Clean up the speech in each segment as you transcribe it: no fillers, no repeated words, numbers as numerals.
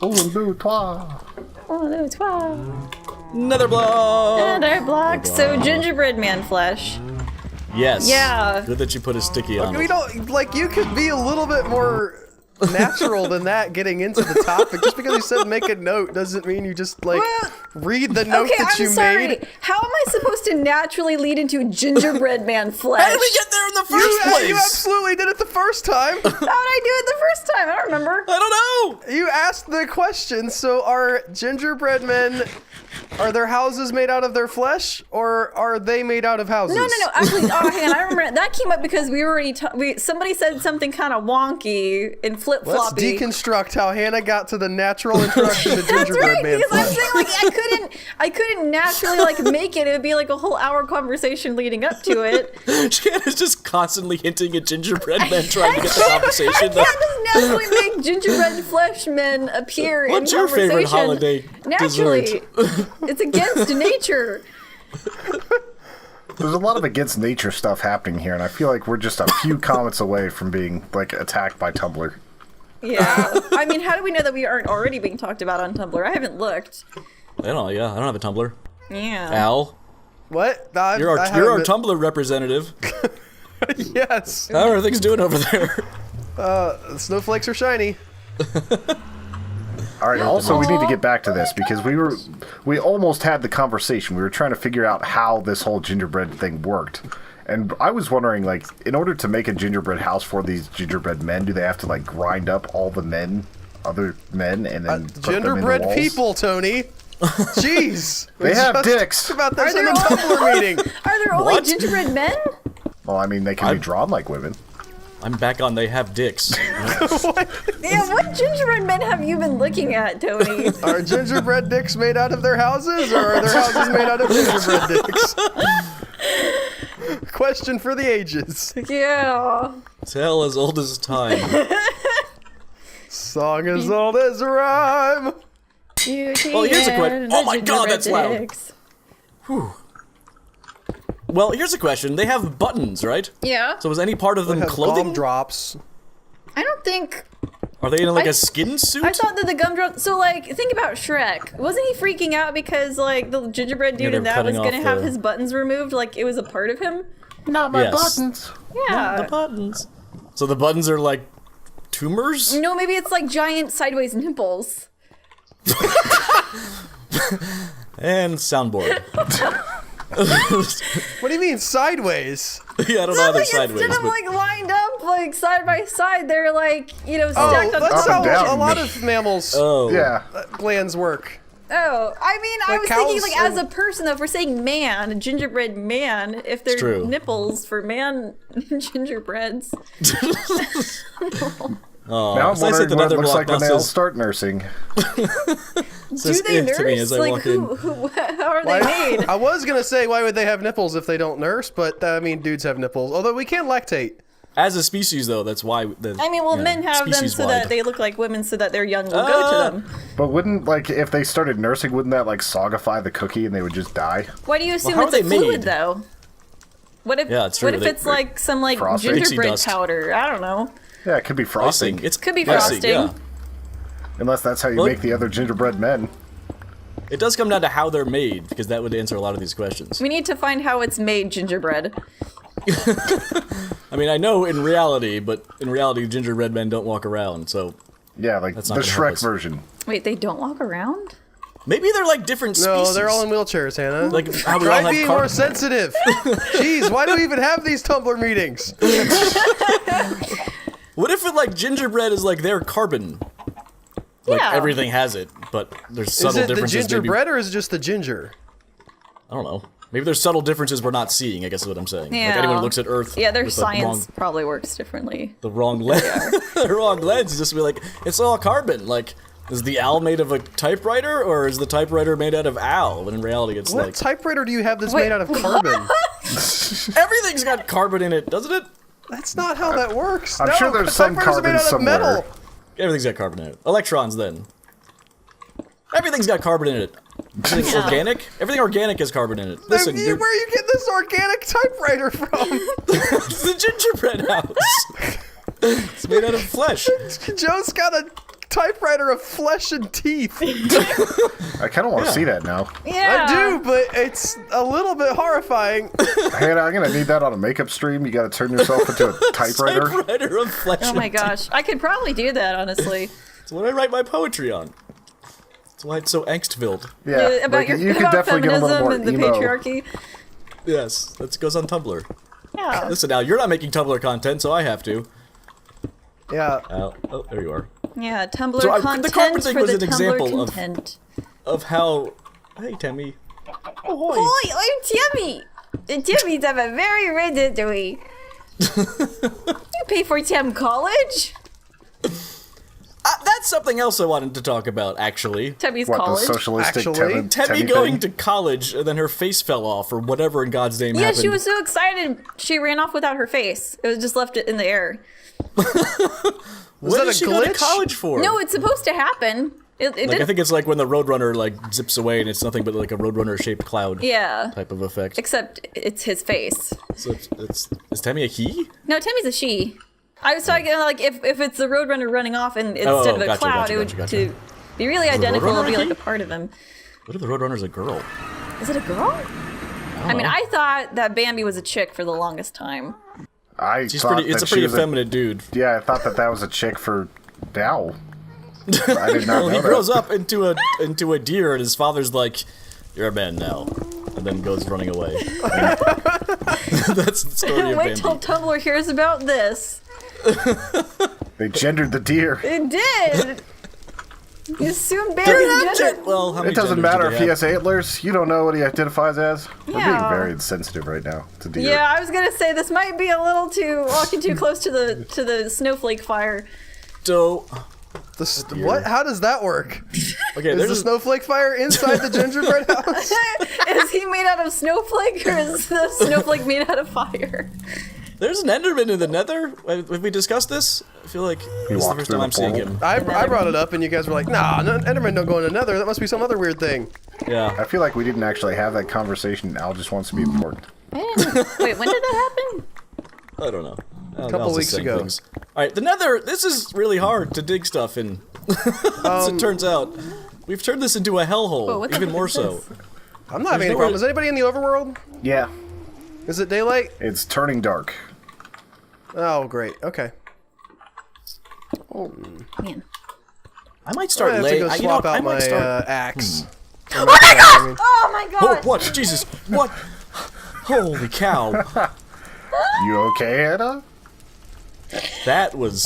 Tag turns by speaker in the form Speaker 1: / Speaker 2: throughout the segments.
Speaker 1: Oh, no, toi.
Speaker 2: Oh, no, toi.
Speaker 3: Netherblock!
Speaker 2: Netherblock. So, gingerbread man flesh.
Speaker 3: Yes.
Speaker 2: Yeah.
Speaker 3: Good that you put a sticky on
Speaker 4: We
Speaker 3: it.
Speaker 4: don't, like, you could be a little bit more natural than that getting into the topic. Just because you said make a note doesn't mean you just, like, read the note that you made.
Speaker 2: How am I supposed to naturally lead into gingerbread man flesh?
Speaker 3: How did we get there in the first place?
Speaker 4: You absolutely did it the first time.
Speaker 2: How did I do it the first time? I don't remember.
Speaker 3: I don't know!
Speaker 4: You asked the question, so are gingerbread men, are their houses made out of their flesh, or are they made out of houses?
Speaker 2: No. Actually, hang on. I remember that came up because we already somebody said something kind of wonky and flip
Speaker 4: Let's
Speaker 2: floppy.
Speaker 4: deconstruct how Hannah got to the natural introduction to gingerbread
Speaker 2: That's right,
Speaker 4: man
Speaker 2: because I'm
Speaker 4: flesh.
Speaker 2: saying like I couldn't naturally like make it. It would be like a whole hour conversation leading up to it.
Speaker 3: Shanna's just constantly hinting at gingerbread men trying to get the conversation.
Speaker 2: I can't just naturally make gingerbread flesh men appear
Speaker 3: What's
Speaker 2: in
Speaker 3: your
Speaker 2: conversation.
Speaker 3: favorite holiday
Speaker 2: Naturally,
Speaker 3: dessert?
Speaker 2: it's against nature.
Speaker 1: There's a lot of against nature stuff happening here, and I feel like we're just a few comments away from being, like, attacked by Tumblr.
Speaker 2: Yeah. I mean, how do we know that we aren't already being talked about on Tumblr? I haven't looked.
Speaker 3: I don't have a Tumblr.
Speaker 2: Yeah.
Speaker 3: Al,
Speaker 4: What?
Speaker 3: you're our Tumblr representative.
Speaker 4: Yes.
Speaker 3: How are things doing over there?
Speaker 4: Snowflakes are shiny.
Speaker 1: All right, also, we need to get back to this, because we almost had the conversation. We were trying to figure out how this whole gingerbread thing worked. And I was wondering, like, in order to make a gingerbread house for these gingerbread men, do they have to, like, grind up all the other men, and then put them in the
Speaker 4: Gingerbread
Speaker 1: walls?
Speaker 4: people, Tony. Jeez.
Speaker 1: They have dicks.
Speaker 4: About this
Speaker 2: Are
Speaker 4: in the
Speaker 2: there
Speaker 4: Tumblr meeting.
Speaker 2: Are there only
Speaker 3: What?
Speaker 2: gingerbread men?
Speaker 1: Well, I mean, they can be drawn like women.
Speaker 3: I'm back on they have dicks.
Speaker 2: Yeah, what gingerbread men have you been looking at, Tony?
Speaker 4: Are gingerbread dicks made out of their houses, or are their houses made out of gingerbread dicks? Question for the ages.
Speaker 2: Yeah.
Speaker 3: Tale as old as time.
Speaker 4: Song as old as rhyme.
Speaker 3: Well, here's a question. Oh my God, that's loud. Whew. Well, here's a question. They have buttons, right?
Speaker 2: Yeah.
Speaker 3: So is any part of them
Speaker 4: Has
Speaker 3: clothing?
Speaker 4: drops.
Speaker 2: I don't think...
Speaker 3: Are they in like a skin suit?
Speaker 2: I thought that the gumdrop... So, like, think about Shrek. Wasn't he freaking out because, like, the gingerbread dude
Speaker 3: they're
Speaker 2: in that
Speaker 3: cutting
Speaker 2: was going to
Speaker 3: off
Speaker 2: have
Speaker 3: the-
Speaker 2: his buttons removed? Like, it was a part of him?
Speaker 1: Not my
Speaker 3: Yes.
Speaker 1: buttons.
Speaker 2: Yeah.
Speaker 3: The buttons. So the buttons are like tumors?
Speaker 2: No, maybe it's like giant sideways nipples.
Speaker 3: And soundboard.
Speaker 4: What do you mean sideways?
Speaker 3: Yeah, I don't know how they're
Speaker 2: Like,
Speaker 3: sideways,
Speaker 2: instead of,
Speaker 3: but
Speaker 2: like, lined up, like, side by side, they're, like, you know,
Speaker 4: Oh,
Speaker 2: stacked on
Speaker 4: that's
Speaker 2: top
Speaker 1: and
Speaker 4: how
Speaker 1: down.
Speaker 4: a lot of mammals'
Speaker 1: Yeah.
Speaker 4: glands work.
Speaker 2: Oh, I mean, I
Speaker 4: Like
Speaker 2: was thinking,
Speaker 4: cows
Speaker 2: like, as a
Speaker 4: and-
Speaker 2: person, though, if we're saying man, a gingerbread man, if they're
Speaker 3: true.
Speaker 2: nipples for man gingerbreads.
Speaker 1: Now I'm
Speaker 3: so I said
Speaker 1: wondering
Speaker 3: the
Speaker 1: what it looks
Speaker 3: Netherblock
Speaker 1: like when
Speaker 3: now
Speaker 1: they all
Speaker 3: says-
Speaker 1: start nursing.
Speaker 2: Do they
Speaker 3: to me
Speaker 2: nurse?
Speaker 3: as I
Speaker 2: Like,
Speaker 3: walk
Speaker 2: who, how are they made?
Speaker 4: I was gonna say, why would they have nipples if they don't nurse? But I mean, dudes have nipples. Although we can lactate.
Speaker 3: As a species, though, that's why.
Speaker 2: I mean, well, men have them so that they look like women so that their young will go to them.
Speaker 1: But wouldn't, like, if they started nursing, wouldn't that, like, sogify the cookie and they would just die?
Speaker 2: Why do you assume
Speaker 3: how
Speaker 2: it's
Speaker 3: are
Speaker 2: a
Speaker 3: they
Speaker 2: fluid,
Speaker 3: made?
Speaker 2: though? What if,
Speaker 3: Yeah, it's true.
Speaker 2: what if
Speaker 3: They-
Speaker 2: it's like some, like,
Speaker 1: Frosting.
Speaker 2: gingerbread
Speaker 3: dust.
Speaker 2: powder? I don't know.
Speaker 1: Yeah, it could be frosting.
Speaker 3: It's
Speaker 2: Could be
Speaker 3: icing,
Speaker 2: frosting.
Speaker 3: yeah.
Speaker 1: Unless that's how you
Speaker 3: Well,
Speaker 1: make the other gingerbread men.
Speaker 3: It does come down to how they're made, because that would answer a lot of these questions.
Speaker 2: We need to find how it's made gingerbread.
Speaker 3: I mean, I know in reality, but in reality, gingerbread men don't walk around, so
Speaker 1: Yeah, like
Speaker 3: That's
Speaker 1: the
Speaker 3: not gonna help
Speaker 1: Shrek
Speaker 3: us.
Speaker 1: version.
Speaker 2: Wait, they don't walk around?
Speaker 3: maybe they're like different species.
Speaker 4: No, they're all in wheelchairs, Hannah.
Speaker 3: Like how we
Speaker 4: Try
Speaker 3: all have
Speaker 4: being more sensitive. Jeez, why do we even have these Tumblr meetings?
Speaker 3: What if it like gingerbread is like their carbon? Like
Speaker 2: Yeah.
Speaker 3: everything has it, but there's subtle
Speaker 4: Is it the
Speaker 3: differences.
Speaker 4: gingerbread or is it just the ginger?
Speaker 3: Maybe, I don't know. Maybe there's subtle differences we're not seeing. I guess is what I'm saying.
Speaker 2: Yeah.
Speaker 3: Like anyone who looks at Earth.
Speaker 2: Yeah, their
Speaker 3: with
Speaker 2: science probably works differently.
Speaker 3: the wrong lens. The wrong lens is just be like it's all carbon. Like is the owl made of a typewriter or is the typewriter made out of owl? When in reality, it's
Speaker 4: What
Speaker 3: like
Speaker 4: typewriter do you have that's
Speaker 2: Wait,
Speaker 4: made out of carbon?
Speaker 3: everything's got carbon in it, doesn't it?
Speaker 4: That's not how that works.
Speaker 1: I'm
Speaker 4: no,
Speaker 1: sure there's some
Speaker 4: typewriters are made
Speaker 1: carbon
Speaker 4: out of
Speaker 1: somewhere.
Speaker 4: metal.
Speaker 3: Everything's got carbon in it. Electrons, then. Everything's got carbon in it. Everything's organic. Everything organic has carbon in it. Listen,
Speaker 4: Where are you getting this organic typewriter from?
Speaker 3: it's the gingerbread house. It's made out of flesh.
Speaker 4: Joe's got a typewriter of flesh and teeth.
Speaker 1: I kind of want to see that now.
Speaker 2: Yeah.
Speaker 4: I do, but it's a little bit horrifying.
Speaker 1: Hannah, I'm gonna need that on a makeup stream. You got to turn yourself into a typewriter.
Speaker 3: Typewriter of flesh.
Speaker 2: Oh my gosh, I could probably do that, honestly.
Speaker 3: That's what I write my poetry on. That's why it's so angst-filled.
Speaker 1: Yeah,
Speaker 2: About
Speaker 1: like, you could
Speaker 2: about
Speaker 1: definitely get a little
Speaker 2: feminism
Speaker 1: more
Speaker 2: and the
Speaker 1: emo.
Speaker 2: patriarchy.
Speaker 3: Yes, that goes on Tumblr.
Speaker 2: Yeah.
Speaker 3: Listen now, you're not making Tumblr content, so I have to.
Speaker 4: Yeah.
Speaker 3: Oh, there you are.
Speaker 2: Yeah, Tumblr
Speaker 3: So, the
Speaker 2: content
Speaker 3: carpet thing
Speaker 2: for
Speaker 3: was
Speaker 2: the
Speaker 3: an
Speaker 2: Tumblr
Speaker 3: example of-
Speaker 2: content.
Speaker 3: Of how... Hey, Tammy. Oh, hi.
Speaker 2: Hi, I'm Timmy. And Timmy's have a very ratatouille. You pay for Tim college?
Speaker 3: That's something else I wanted to talk about, actually.
Speaker 2: Timmy's
Speaker 1: What, the
Speaker 2: college.
Speaker 1: socialistic
Speaker 4: Actually,
Speaker 3: Temmy going to college, and then her face fell off, or whatever in God's name
Speaker 2: Yeah,
Speaker 3: happened.
Speaker 2: she was so excited she ran off without her face. It was just left in the air.
Speaker 3: What
Speaker 4: that
Speaker 3: did
Speaker 4: a
Speaker 3: she go to
Speaker 4: glitch?
Speaker 3: college for?
Speaker 2: No, it's supposed to happen. It
Speaker 3: Like,
Speaker 2: did.
Speaker 3: I think it's like when the Roadrunner, like, zips away, and it's nothing but, like, a Roadrunner-shaped cloud
Speaker 2: Yeah.
Speaker 3: type of effect.
Speaker 2: Except it's his face.
Speaker 3: So is Tammy a he?
Speaker 2: No, Timmy's a she. I was talking like if it's the Roadrunner running off and instead of a
Speaker 3: gotcha,
Speaker 2: cloud,
Speaker 3: gotcha,
Speaker 2: it would
Speaker 3: gotcha.
Speaker 2: to be really identical. It'd be
Speaker 3: Roadrunner
Speaker 2: like
Speaker 3: he?
Speaker 2: a part of him.
Speaker 3: What if the Roadrunner's a girl?
Speaker 2: Is it a girl? I mean, I thought that Bambi was a chick for the longest time.
Speaker 1: I
Speaker 3: She's
Speaker 1: thought
Speaker 3: pretty. It's
Speaker 1: that
Speaker 3: a pretty
Speaker 1: she was
Speaker 3: effeminate dude.
Speaker 1: Yeah, I thought that was a chick for now. I did not
Speaker 3: Well,
Speaker 1: know
Speaker 3: he
Speaker 1: that.
Speaker 3: grows up into a deer, and his father's like, "You're a man now," and then goes running away. That's the story of
Speaker 2: Wait till
Speaker 3: Bambi.
Speaker 2: Tumblr hears about this.
Speaker 1: They gendered the deer.
Speaker 2: It did. You assume Bambi's gender.
Speaker 3: Well, how many
Speaker 1: It doesn't
Speaker 3: genders
Speaker 1: matter
Speaker 3: do
Speaker 1: if
Speaker 3: they
Speaker 1: he
Speaker 3: have?
Speaker 1: has antlers. You don't know what he identifies as. We're being
Speaker 2: Yeah.
Speaker 1: very insensitive right now to deer.
Speaker 2: Yeah, I was gonna say this might be a little too walking too close to the snowflake fire.
Speaker 3: So,
Speaker 4: What? How does that work?
Speaker 3: okay,
Speaker 4: Is
Speaker 3: there's
Speaker 4: the
Speaker 3: a,
Speaker 4: snowflake fire inside the gingerbread house?
Speaker 2: Is he made out of snowflake or is the snowflake made out of fire?
Speaker 3: there's an Enderman in the Nether. Have we discussed this? I feel like this is the
Speaker 1: walked
Speaker 3: first
Speaker 1: through
Speaker 3: time
Speaker 1: the
Speaker 3: I'm seeing
Speaker 1: portal.
Speaker 3: him.
Speaker 4: I brought it up and you guys were like, nah, no, Enderman don't go in another. That must be some other weird thing.
Speaker 3: Yeah.
Speaker 1: I feel like we didn't actually have that conversation. Al just wants to be important.
Speaker 2: Wait, when did that happen?
Speaker 3: I don't know. A
Speaker 4: Couple weeks ago.
Speaker 3: All right, the Nether. This is really hard to dig stuff in. As it turns out, we've turned this into a hellhole,
Speaker 2: Whoa, what the
Speaker 3: even
Speaker 2: heck
Speaker 3: more
Speaker 2: is
Speaker 3: so.
Speaker 2: this?
Speaker 4: I'm not having any
Speaker 3: nowhere-
Speaker 4: problem. Is anybody in the overworld?
Speaker 1: Yeah.
Speaker 4: Is it daylight?
Speaker 1: It's turning dark.
Speaker 4: Oh, great. Okay.
Speaker 2: Man.
Speaker 3: I might
Speaker 4: I
Speaker 3: start
Speaker 4: have to
Speaker 3: laying.
Speaker 4: go
Speaker 3: you know
Speaker 4: swap
Speaker 3: what, I
Speaker 4: out
Speaker 3: might
Speaker 4: my
Speaker 3: start.
Speaker 4: axe.
Speaker 2: Oh my
Speaker 3: Oh,
Speaker 2: god!
Speaker 3: what? Jesus, what? Holy cow!
Speaker 1: You okay, Anna?
Speaker 3: That was.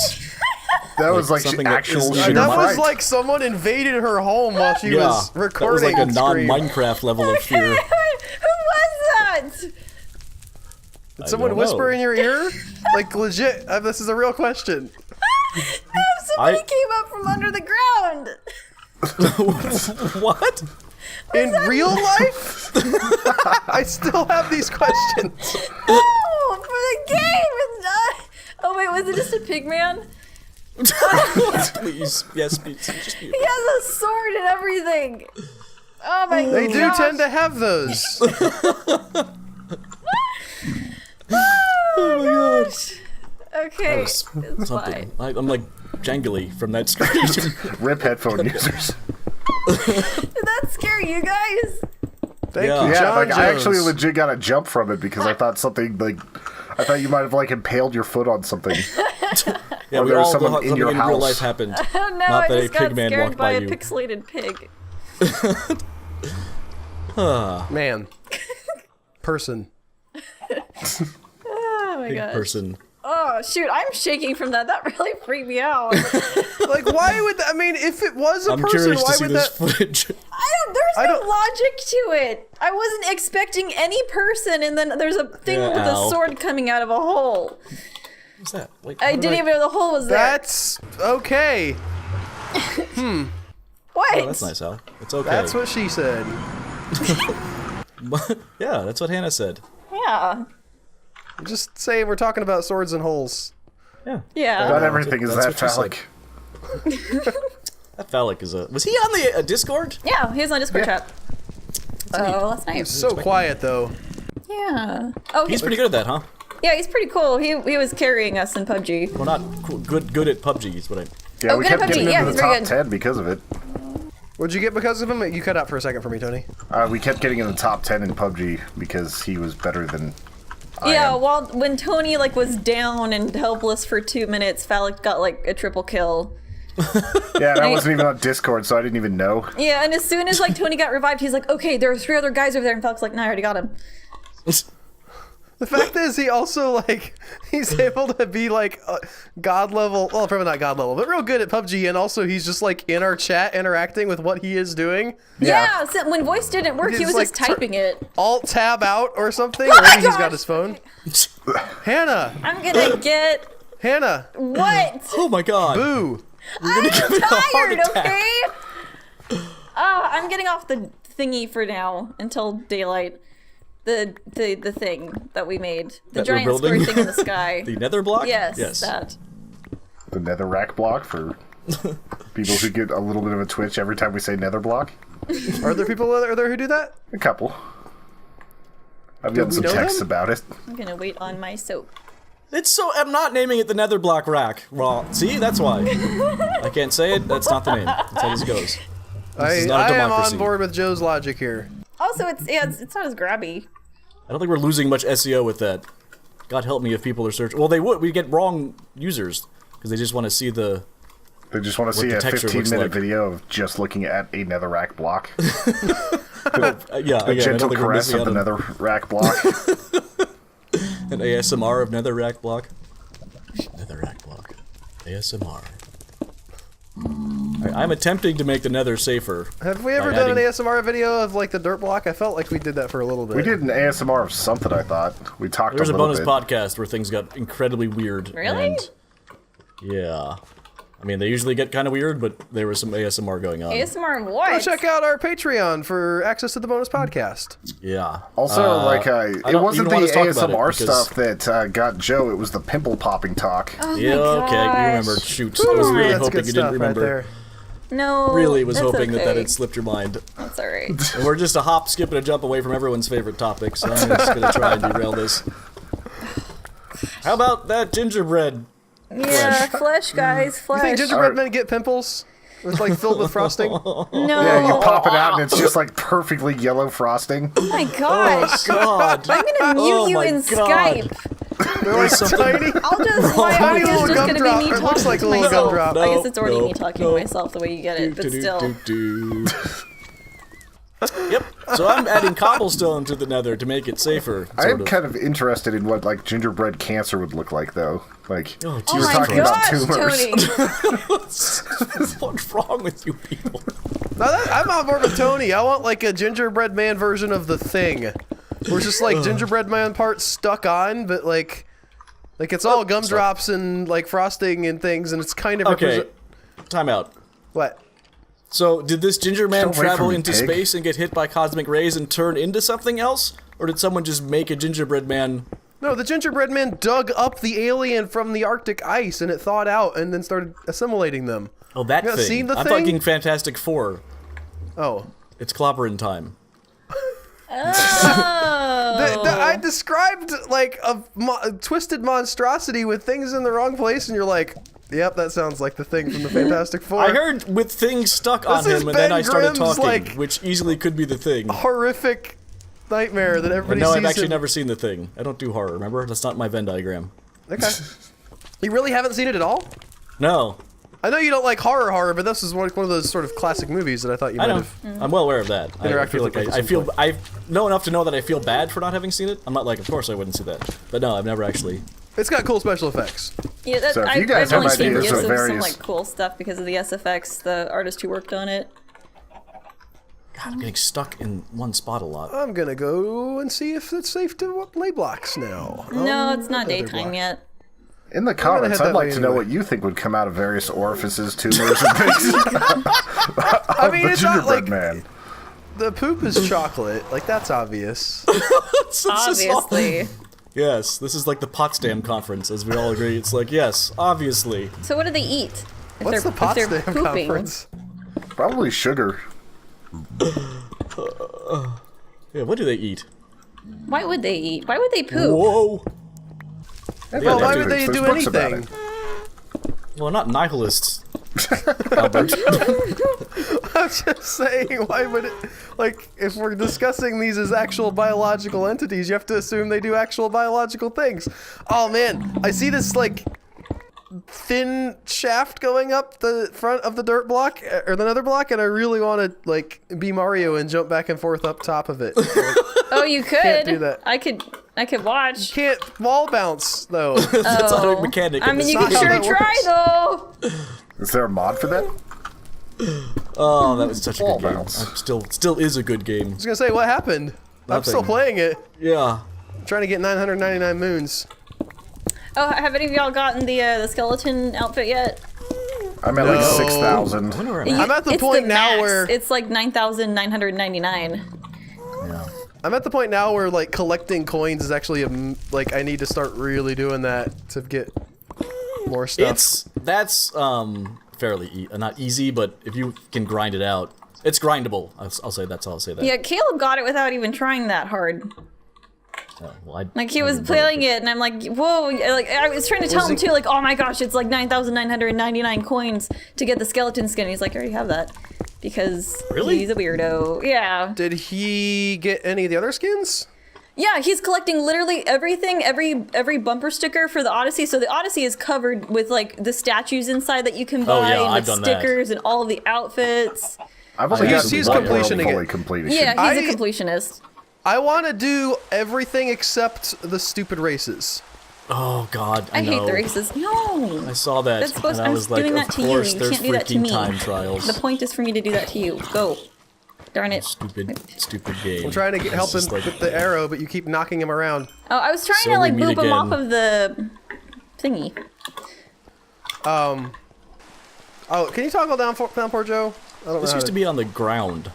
Speaker 1: That was like
Speaker 3: something that
Speaker 1: actual
Speaker 3: isn't
Speaker 1: shit.
Speaker 3: even
Speaker 4: That
Speaker 3: right.
Speaker 4: was like someone invaded her home while she
Speaker 3: Yeah,
Speaker 4: was
Speaker 3: that was
Speaker 4: recording.
Speaker 3: like a
Speaker 4: Scream.
Speaker 3: non-Minecraft level of fear.
Speaker 2: Who was that?
Speaker 4: Did someone
Speaker 3: don't
Speaker 4: whisper
Speaker 3: know.
Speaker 4: in your ear? Like legit? This is a real question.
Speaker 2: Somebody
Speaker 3: I-
Speaker 2: came up from under the ground.
Speaker 3: What?
Speaker 4: In real life? I still have these questions.
Speaker 2: Oh, for the game! It's not. Oh wait, was it just a pig man?
Speaker 3: Please, yes, please. Just be.
Speaker 2: He has a sword and everything. Oh my god.
Speaker 4: They do tend to have those.
Speaker 2: Oh my gosh. Okay, it's
Speaker 3: Something.
Speaker 2: fine.
Speaker 3: I'm like jangly from that screen.
Speaker 1: Rip headphone users.
Speaker 2: Did that scare you guys?
Speaker 4: Thank
Speaker 3: Yeah.
Speaker 4: you,
Speaker 1: Yeah,
Speaker 4: John
Speaker 1: like I actually
Speaker 4: Jones.
Speaker 1: legit got a jump from it because I thought something like I thought you might have like impaled your foot on something.
Speaker 3: Yeah,
Speaker 1: Or
Speaker 3: we
Speaker 1: there was
Speaker 3: all
Speaker 1: someone
Speaker 3: thought
Speaker 1: in
Speaker 3: something
Speaker 1: your
Speaker 3: in real
Speaker 1: house.
Speaker 3: life happened.
Speaker 2: Oh no,
Speaker 3: Not
Speaker 2: I
Speaker 3: that a
Speaker 2: just got
Speaker 3: pig man
Speaker 2: scared
Speaker 3: walked
Speaker 2: by
Speaker 3: by
Speaker 2: a
Speaker 3: you.
Speaker 2: pixelated pig.
Speaker 4: Man. Person.
Speaker 2: Oh my
Speaker 3: Big
Speaker 2: gosh.
Speaker 3: person.
Speaker 2: Oh shoot, I'm shaking from that. That really freaked me out.
Speaker 4: Like, why would that? I mean, if it was a
Speaker 3: I'm
Speaker 4: person,
Speaker 3: curious to
Speaker 4: why
Speaker 3: see
Speaker 4: would
Speaker 3: this
Speaker 4: that?
Speaker 3: footage.
Speaker 2: There's
Speaker 4: I
Speaker 2: no
Speaker 4: don't-
Speaker 2: logic to it. I wasn't expecting any person, and then there's a thing
Speaker 3: Yeah,
Speaker 2: with a
Speaker 3: Al.
Speaker 2: sword coming out of a hole.
Speaker 3: What's that? Wait,
Speaker 2: I
Speaker 3: what
Speaker 2: didn't
Speaker 3: did
Speaker 2: even know the hole was there.
Speaker 4: That's okay.
Speaker 2: What?
Speaker 3: Oh, that's nice, Al. It's okay.
Speaker 4: That's what she said.
Speaker 3: Yeah, that's what Hannah said.
Speaker 2: Yeah.
Speaker 4: Just saying, we're talking about swords and holes.
Speaker 3: Yeah.
Speaker 2: Yeah.
Speaker 1: Not everything is
Speaker 3: That's
Speaker 1: that
Speaker 3: what she said.
Speaker 1: phallic.
Speaker 3: That phallic is a. Was he on the Discord?
Speaker 2: Yeah, he was on Discord
Speaker 1: Yeah.
Speaker 2: chat. Oh, that's nice.
Speaker 4: So quiet though.
Speaker 2: Yeah. Oh,
Speaker 3: He's pretty good at that, huh?
Speaker 2: yeah, he's pretty cool. He was carrying us in PUBG.
Speaker 3: Well, not cool, good at PUBG is what I.
Speaker 1: Yeah,
Speaker 2: Oh,
Speaker 1: we
Speaker 2: good
Speaker 1: kept
Speaker 2: at PUBG.
Speaker 1: getting
Speaker 2: Yeah,
Speaker 1: into
Speaker 2: he's
Speaker 1: the
Speaker 2: very
Speaker 1: top
Speaker 2: good.
Speaker 1: 10 because of it.
Speaker 4: What'd you get because of him? You cut out for a second for me, Tony.
Speaker 1: We kept getting in the top 10 in PUBG because he was better than I
Speaker 2: Yeah,
Speaker 1: am.
Speaker 2: well, when Tony like was down and helpless for 2 minutes, Phallic got like a triple kill.
Speaker 1: Yeah, and I wasn't even on Discord, so I didn't even know.
Speaker 2: Yeah, and as soon as like Tony got revived, he's like, okay, there are 3 other guys over there, and Phallic's like, no, I already got him.
Speaker 4: The fact is, he also, like, he's able to be, like, god level, well, probably not god level, but real good at PUBG, and also he's just, like, in our chat interacting with what he is doing.
Speaker 2: Yeah, so when voice didn't work, he
Speaker 4: He's
Speaker 2: was
Speaker 4: like,
Speaker 2: just typing it.
Speaker 4: Alt-tab out or something,
Speaker 2: Oh
Speaker 4: or
Speaker 2: my
Speaker 4: maybe he's got
Speaker 2: gosh!
Speaker 4: his phone. Hannah!
Speaker 2: I'm gonna get
Speaker 4: Hannah!
Speaker 2: what?
Speaker 3: Oh my god.
Speaker 4: Boo!
Speaker 2: I'm
Speaker 3: give me a heart
Speaker 2: tired,
Speaker 3: attack.
Speaker 2: okay? I'm getting off the thingy for now until daylight. The thing that we made. The
Speaker 3: That we're
Speaker 2: giant square
Speaker 3: building?
Speaker 2: thing in the sky.
Speaker 3: The Netherblock?
Speaker 2: Yes, that.
Speaker 1: The Netherrack block for people who get a little bit of a twitch every time we say Netherblock.
Speaker 4: Are there people out there who do that?
Speaker 1: A couple. I've gotten
Speaker 4: we
Speaker 1: some
Speaker 4: know
Speaker 1: texts
Speaker 4: them?
Speaker 1: about it.
Speaker 2: I'm gonna wait on my soap.
Speaker 3: It's so. I'm not naming it the Netherblock rack. Well, see, that's why. I can't say it. That's not the name. That's how this goes. This is not a
Speaker 4: I am
Speaker 3: democracy.
Speaker 4: on board with Joe's logic here.
Speaker 2: Also, it's not as grabby.
Speaker 3: I don't think we're losing much SEO with that. God help me if people are searching. Well, they would. We get wrong users because they just want to see the.
Speaker 1: They just want to see
Speaker 3: the
Speaker 1: a
Speaker 3: texture
Speaker 1: 15-minute
Speaker 3: looks like.
Speaker 1: video of just looking at a Netherrack block.
Speaker 3: Yeah,
Speaker 1: A
Speaker 3: again, I
Speaker 1: gentle
Speaker 3: don't think we're
Speaker 1: caress
Speaker 3: missing
Speaker 1: of the
Speaker 3: out on
Speaker 1: Netherrack block.
Speaker 3: an ASMR of Netherrack block. Netherrack block. ASMR. I'm attempting to make the Nether safer.
Speaker 4: Have we ever
Speaker 3: By
Speaker 4: done an
Speaker 3: adding-
Speaker 4: ASMR video of, like, the dirt block? I felt like we did that for a little bit.
Speaker 1: We did an ASMR of something, I thought. We talked
Speaker 3: There's
Speaker 1: a
Speaker 3: a
Speaker 1: little
Speaker 3: bonus
Speaker 1: bit.
Speaker 3: podcast where things got incredibly weird.
Speaker 2: Really?
Speaker 3: And yeah. I mean, they usually get kind of weird, but there was some ASMR going on.
Speaker 2: ASMR
Speaker 4: Go
Speaker 2: what?
Speaker 4: check out our Patreon for access to the bonus podcast.
Speaker 3: Yeah.
Speaker 1: Also, it
Speaker 3: don't
Speaker 1: wasn't
Speaker 3: even
Speaker 1: the
Speaker 3: wanna talk about it
Speaker 1: ASMR
Speaker 3: because-
Speaker 1: stuff that got Joe. It was the pimple popping talk.
Speaker 2: Oh
Speaker 3: Yeah,
Speaker 2: my
Speaker 3: okay, you
Speaker 2: gosh.
Speaker 3: remember. Shoot. I was really
Speaker 4: That's
Speaker 3: hoping
Speaker 4: good
Speaker 3: you
Speaker 4: stuff
Speaker 3: didn't
Speaker 4: right
Speaker 3: remember.
Speaker 4: there.
Speaker 2: No.
Speaker 3: Really was
Speaker 2: that's
Speaker 3: hoping that
Speaker 2: okay.
Speaker 3: had slipped your mind.
Speaker 2: That's alright.
Speaker 3: And we're just a hop, skip, and a jump away from everyone's favorite topic, so I'm just gonna try and derail this. How about that gingerbread?
Speaker 2: Yeah, flesh, guys,
Speaker 4: You
Speaker 2: flesh.
Speaker 4: think gingerbread men get pimples? It's like filled with frosting?
Speaker 2: No.
Speaker 1: Yeah, you pop it out and it's just like perfectly yellow frosting.
Speaker 2: Oh my gosh.
Speaker 3: God.
Speaker 2: I'm gonna mute
Speaker 3: Oh
Speaker 2: you
Speaker 3: my
Speaker 2: in
Speaker 3: God.
Speaker 2: Skype.
Speaker 4: They're like tiny.
Speaker 2: I'll just. My
Speaker 4: Tiny
Speaker 2: audio's
Speaker 4: little
Speaker 2: just gonna
Speaker 4: gumdrop.
Speaker 2: be me
Speaker 4: It looks
Speaker 2: talking
Speaker 4: like a
Speaker 2: to
Speaker 4: little
Speaker 2: myself.
Speaker 4: gumdrop.
Speaker 2: I guess it's already
Speaker 3: No,
Speaker 2: me talking
Speaker 3: no.
Speaker 2: to myself the way you get it, but still.
Speaker 3: Yep. So I'm adding cobblestone to the Nether to make it safer.
Speaker 1: I
Speaker 3: Sort
Speaker 1: am
Speaker 3: of.
Speaker 1: kind of interested in what like gingerbread cancer would look like, though. Like,
Speaker 3: Oh,
Speaker 2: Oh
Speaker 1: you were
Speaker 2: my
Speaker 1: talking about
Speaker 2: gosh,
Speaker 1: tumors.
Speaker 2: Tony.
Speaker 3: What's wrong with you people?
Speaker 4: I'm on board with Tony. I want like a gingerbread man version of the Thing. Where it's just like gingerbread man parts stuck on, but like it's all gumdrops and like frosting and things, and it's kind of
Speaker 3: Okay. Time out.
Speaker 4: What?
Speaker 3: So, did this ginger man
Speaker 1: Don't wait for
Speaker 3: travel
Speaker 1: me,
Speaker 3: into
Speaker 1: pig.
Speaker 3: space and get hit by cosmic rays and turn into something else? Or did someone just make a gingerbread man?
Speaker 4: No, the gingerbread man dug up the alien from the Arctic ice, and it thawed out, and then started assimilating them.
Speaker 3: Oh, that
Speaker 4: You not
Speaker 3: thing.
Speaker 4: seen the
Speaker 3: I'm
Speaker 4: Thing?
Speaker 3: talking Fantastic Four.
Speaker 4: Oh.
Speaker 3: It's clobberin' time.
Speaker 2: Oh.
Speaker 4: I described like a twisted monstrosity with things in the wrong place, and you're like, yep, that sounds like the Thing from the Fantastic Four.
Speaker 3: I heard with things stuck on
Speaker 4: This is
Speaker 3: him, and then
Speaker 4: Ben
Speaker 3: I started
Speaker 4: Grimm's,
Speaker 3: talking,
Speaker 4: like-
Speaker 3: which easily could be the thing.
Speaker 4: Horrific nightmare that
Speaker 3: But
Speaker 4: everybody
Speaker 3: no,
Speaker 4: sees.
Speaker 3: I've actually
Speaker 4: in-
Speaker 3: never seen the thing. I don't do horror, remember? That's not my Venn diagram.
Speaker 4: Okay. You really haven't seen it at all?
Speaker 3: No.
Speaker 4: I know you don't like horror, but this is one of those sort of classic movies that I thought you
Speaker 3: I
Speaker 4: might
Speaker 3: know.
Speaker 4: have.
Speaker 3: I'm well aware of that. I
Speaker 4: Interact
Speaker 3: feel
Speaker 4: with
Speaker 3: like
Speaker 4: it
Speaker 3: I
Speaker 4: at
Speaker 3: feel
Speaker 4: some
Speaker 3: I know enough to know that I feel bad for not having seen it. I'm not like, of course I wouldn't see that. But no, I've never actually.
Speaker 4: It's got cool special effects.
Speaker 2: Yeah, that,
Speaker 1: So if you guys
Speaker 2: I've only
Speaker 1: have
Speaker 2: seen
Speaker 1: ideas
Speaker 2: gifs
Speaker 1: of
Speaker 2: of some
Speaker 1: various-
Speaker 2: like cool stuff because of the SFX, the artist who worked on it.
Speaker 3: God, I'm getting stuck in one spot a lot.
Speaker 4: I'm gonna go and see if it's safe to lay blocks now.
Speaker 2: No, it's not
Speaker 4: Nether
Speaker 2: daytime
Speaker 4: block.
Speaker 2: yet.
Speaker 1: In the
Speaker 4: gonna
Speaker 1: comments,
Speaker 4: head
Speaker 1: I'd
Speaker 4: that
Speaker 1: like
Speaker 4: way
Speaker 1: to know
Speaker 4: anyway.
Speaker 1: what you think would come out of various orifices, tumors, and things.
Speaker 4: I mean,
Speaker 1: the
Speaker 4: it's not
Speaker 1: gingerbread
Speaker 4: like
Speaker 1: man.
Speaker 4: the poop is chocolate. Like that's obvious.
Speaker 2: Obviously.
Speaker 3: Yes, this is like the Potsdam conference, as we all agree. It's like, yes, obviously.
Speaker 2: So what do they eat? If
Speaker 4: What's the
Speaker 2: if they're
Speaker 4: Potsdam
Speaker 2: pooping?
Speaker 4: conference?
Speaker 1: Probably sugar.
Speaker 3: Yeah, what do they eat?
Speaker 2: Why would they eat? Why would they poop?
Speaker 3: Whoa!
Speaker 1: Yeah,
Speaker 4: Well, why
Speaker 1: there's
Speaker 4: would they
Speaker 1: books
Speaker 4: do
Speaker 1: about
Speaker 4: anything?
Speaker 3: Well, not nihilists. Albert.
Speaker 4: I'm just saying, why would it, like, if we're discussing these as actual biological entities, you have to assume they do actual biological things. Oh man, I see this, like, thin shaft going up the front of the dirt block, or the nether block, and I really want to, like, be Mario and jump back and forth up top of it. Like,
Speaker 2: Oh, you could.
Speaker 4: Can't do that.
Speaker 2: I could watch.
Speaker 4: can't wall bounce, though.
Speaker 3: That's a mechanic.
Speaker 2: I mean, you
Speaker 4: not
Speaker 2: can
Speaker 4: how
Speaker 2: sure
Speaker 4: that
Speaker 2: try
Speaker 4: works.
Speaker 2: though.
Speaker 1: Is there a mod for that?
Speaker 3: Oh, that was such a
Speaker 1: Wall
Speaker 3: good game.
Speaker 1: bounce.
Speaker 3: Still is a good game.
Speaker 4: I was gonna say, what happened? I'm still
Speaker 3: Nothing.
Speaker 4: playing it.
Speaker 3: Yeah.
Speaker 4: I'm trying to get 999 moons.
Speaker 2: Oh, have any of y'all gotten the skeleton outfit yet?
Speaker 1: I'm at like
Speaker 4: No.
Speaker 1: 6,000.
Speaker 3: I wonder where
Speaker 4: I'm at the
Speaker 2: It's
Speaker 4: point now
Speaker 2: max.
Speaker 4: where
Speaker 2: It's like 9,999.
Speaker 3: Yeah.
Speaker 4: I'm at the point now where like collecting coins is actually like I need to start really doing that to get more stuff.
Speaker 3: That's fairly not easy, but if you can grind it out, it's grindable. I'll say that's all. I'll say that.
Speaker 2: Yeah, Caleb got it without even trying that hard.
Speaker 3: Oh, well,
Speaker 2: Like he was playing it, and I'm like, whoa! Like I was trying to tell him too, like, oh my gosh, it's like 9,999 coins to get the skeleton skin. He's like, I already have that because
Speaker 3: Really?
Speaker 2: he's a weirdo. Yeah,
Speaker 4: Did he get any of the other skins?
Speaker 2: yeah. He's collecting literally everything, every bumper sticker for the Odyssey. So the Odyssey is covered with like the statues inside that you can buy,
Speaker 3: yeah,
Speaker 2: and
Speaker 3: I've
Speaker 2: the
Speaker 3: done that.
Speaker 2: stickers and all of the outfits.
Speaker 1: I've only
Speaker 4: He's-
Speaker 1: gotten
Speaker 4: he's
Speaker 1: one world
Speaker 4: completioning it.
Speaker 1: fully completed.
Speaker 2: Yeah, he's a
Speaker 4: I-
Speaker 2: completionist.
Speaker 4: I want to do everything except the stupid races.
Speaker 3: Oh God, I
Speaker 2: I hate
Speaker 3: know.
Speaker 2: the races. No.
Speaker 3: I saw that,
Speaker 2: That's supposed-
Speaker 3: and I
Speaker 2: I'm
Speaker 3: was like,
Speaker 2: doing
Speaker 3: of
Speaker 2: that to you.
Speaker 3: course,
Speaker 2: You
Speaker 3: there's
Speaker 2: can't do that to
Speaker 3: freaking
Speaker 2: me.
Speaker 3: time trials.
Speaker 2: The point is for me to do that to you. Go. Darn it.
Speaker 3: Stupid game.
Speaker 4: I'm trying to
Speaker 3: It's
Speaker 4: help him
Speaker 3: just like-
Speaker 4: with the arrow, but you keep knocking him around.
Speaker 2: Oh, I was trying
Speaker 3: So
Speaker 2: to like
Speaker 3: we meet
Speaker 2: boop him off
Speaker 3: again.
Speaker 2: of the thingy.
Speaker 4: Oh, can you toggle down for Joe? I don't know.
Speaker 3: This
Speaker 4: how
Speaker 3: used to be on the ground.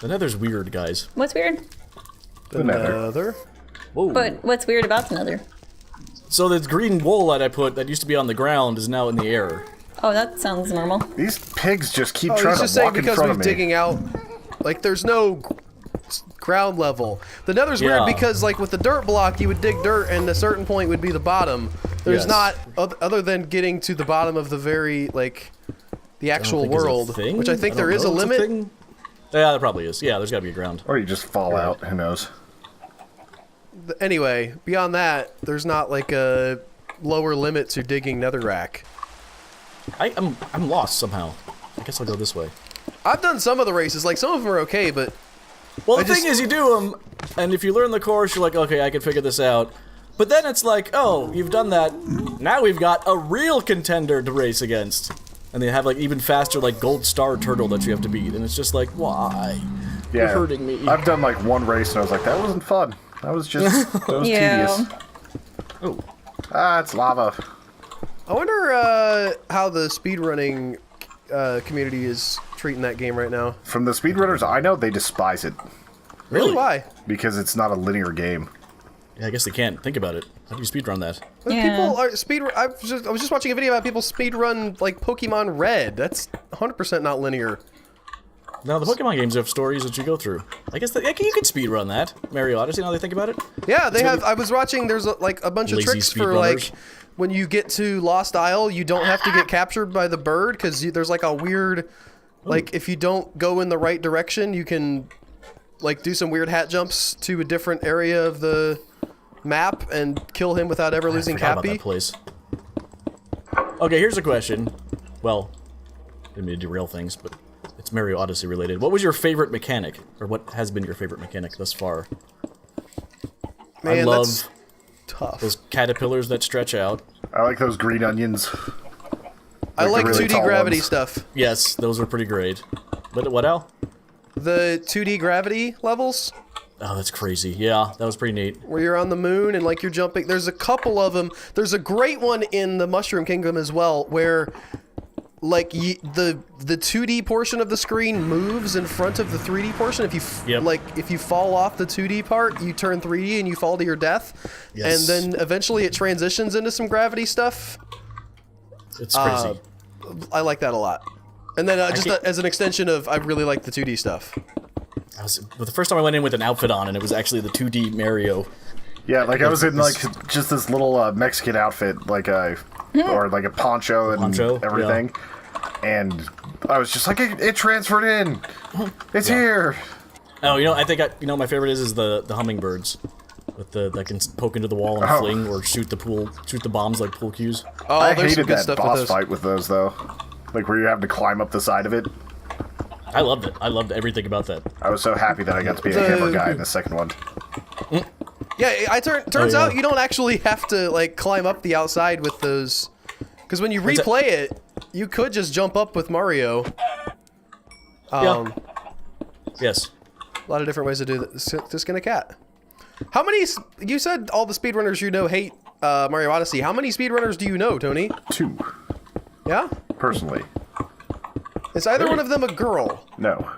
Speaker 3: The Nether's weird, guys.
Speaker 2: What's weird?
Speaker 1: The nether.
Speaker 4: Nether.
Speaker 3: Whoa.
Speaker 2: But what's weird about the nether?
Speaker 3: So the green wool that I put that used to be on the ground is now in the air.
Speaker 2: Oh, that sounds normal.
Speaker 1: These pigs just keep
Speaker 4: Oh,
Speaker 1: trying
Speaker 4: he's
Speaker 1: to
Speaker 4: just saying
Speaker 1: walk in
Speaker 4: because
Speaker 1: front
Speaker 4: we're
Speaker 1: of me.
Speaker 4: digging out, like there's no ground level. The Nether's weird
Speaker 3: Yeah.
Speaker 4: because like with the dirt block, you would dig dirt, and a certain point would be the bottom. There's
Speaker 3: Yes.
Speaker 4: not other than getting to the bottom of the very like the actual
Speaker 3: think is a
Speaker 4: world,
Speaker 3: thing?
Speaker 4: which I think
Speaker 3: don't
Speaker 4: there is a
Speaker 3: know, it's
Speaker 4: limit.
Speaker 3: thing. Yeah, there probably is. Yeah, there's gotta be a ground.
Speaker 1: Or you just fall out. Who knows?
Speaker 4: Anyway, beyond that, there's not like a lower limit to digging netherrack.
Speaker 3: I'm lost somehow. I guess I'll go this way.
Speaker 4: I've done some of the races, like some of them are okay, but
Speaker 3: Well, the
Speaker 4: I just-
Speaker 3: thing is, you do them, and if you learn the course, you're like, okay, I can figure this out. But then it's like, oh, you've done that. Now we've got a real contender to race against. And they have like even faster like gold star turtle that you have to beat, and it's just like, why?
Speaker 1: Yeah.
Speaker 3: You're hurting me.
Speaker 1: I've done like one race and I was like, that wasn't fun. That was just, that was
Speaker 2: Yeah.
Speaker 1: tedious.
Speaker 3: Oh,
Speaker 1: Ah, it's lava.
Speaker 4: I wonder how the speedrunning community is treating that game right now.
Speaker 1: From the speedrunners I know, they despise it
Speaker 3: really?
Speaker 4: Why?
Speaker 1: because it's not a linear game.
Speaker 3: Yeah, I guess they can't think about it. How do you speedrun that?
Speaker 4: But
Speaker 2: Yeah.
Speaker 4: people are I was just watching a video about people speedrun like Pokemon Red. That's 100% not linear.
Speaker 3: No, the Pokemon games have stories that you go through. I guess you could speedrun that. Mario Odyssey, now they think about it.
Speaker 4: Yeah, they have. I was watching. There's like a bunch of
Speaker 3: Lazy
Speaker 4: tricks for like
Speaker 3: speedrunners.
Speaker 4: when you get to Lost Isle, you don't have to get captured by the bird because there's like a weird, like if you don't go in the right direction, you can like do some weird hat jumps to a different area of the map and kill him without ever losing
Speaker 3: I forgot about
Speaker 4: Cappy.
Speaker 3: that place. Okay, here's a question. Well, didn't mean to derail things, but it's Mario Odyssey related. What was your favorite mechanic, or what has been your favorite mechanic thus far?
Speaker 4: Man,
Speaker 3: I love
Speaker 4: that's tough.
Speaker 3: those caterpillars that stretch out.
Speaker 1: I like those green onions.
Speaker 4: I
Speaker 1: the
Speaker 4: like
Speaker 1: really
Speaker 4: 2D
Speaker 1: tall
Speaker 4: gravity
Speaker 1: ones.
Speaker 4: stuff.
Speaker 3: Yes, those were pretty great. What Al?
Speaker 4: The 2D gravity levels
Speaker 3: Oh, that's crazy. Yeah, that was pretty neat.
Speaker 4: where you're on the moon and like you're jumping. There's a couple of them. There's a great one in the Mushroom Kingdom as well where like the 2D portion of the screen moves in front of the 3D portion. If you
Speaker 3: Yep.
Speaker 4: like if you fall off the 2D part, you turn 3D and you fall to your death.
Speaker 3: Yes.
Speaker 4: And then eventually it transitions into some gravity stuff.
Speaker 3: It's crazy.
Speaker 4: I like that a lot. And then just
Speaker 3: can't-
Speaker 4: as an extension of I really like the 2D stuff.
Speaker 3: But the first time I went in with an outfit on, and it was actually the 2D Mario.
Speaker 1: Yeah, like I was in like just this little Mexican outfit, like or like a poncho and everything, and I was just like, it transferred in, it's here.
Speaker 3: Oh, you know, I think my favorite is the hummingbirds, with that can poke into the wall and fling or shoot the bombs like pool cues.
Speaker 4: Oh,
Speaker 1: I
Speaker 4: there's some
Speaker 1: hated
Speaker 4: good
Speaker 1: that
Speaker 4: stuff
Speaker 1: boss
Speaker 4: with those.
Speaker 1: fight with those though, like where you have to climb up the side of it.
Speaker 3: I loved it. I loved everything about that.
Speaker 1: I was so happy that I got to be a hammer guy in the second one.
Speaker 4: Yeah, turns out you don't actually have to like climb up the outside with those, because when you replay it, you could just jump up with Mario.
Speaker 3: Yes.
Speaker 4: A lot of different ways to do this. To skin a cat. How many? You said all the speedrunners you know hate Mario Odyssey. How many speedrunners do you know, Tony?
Speaker 1: 2,
Speaker 4: Yeah.
Speaker 1: personally.
Speaker 4: Is either one of them a girl?
Speaker 1: No.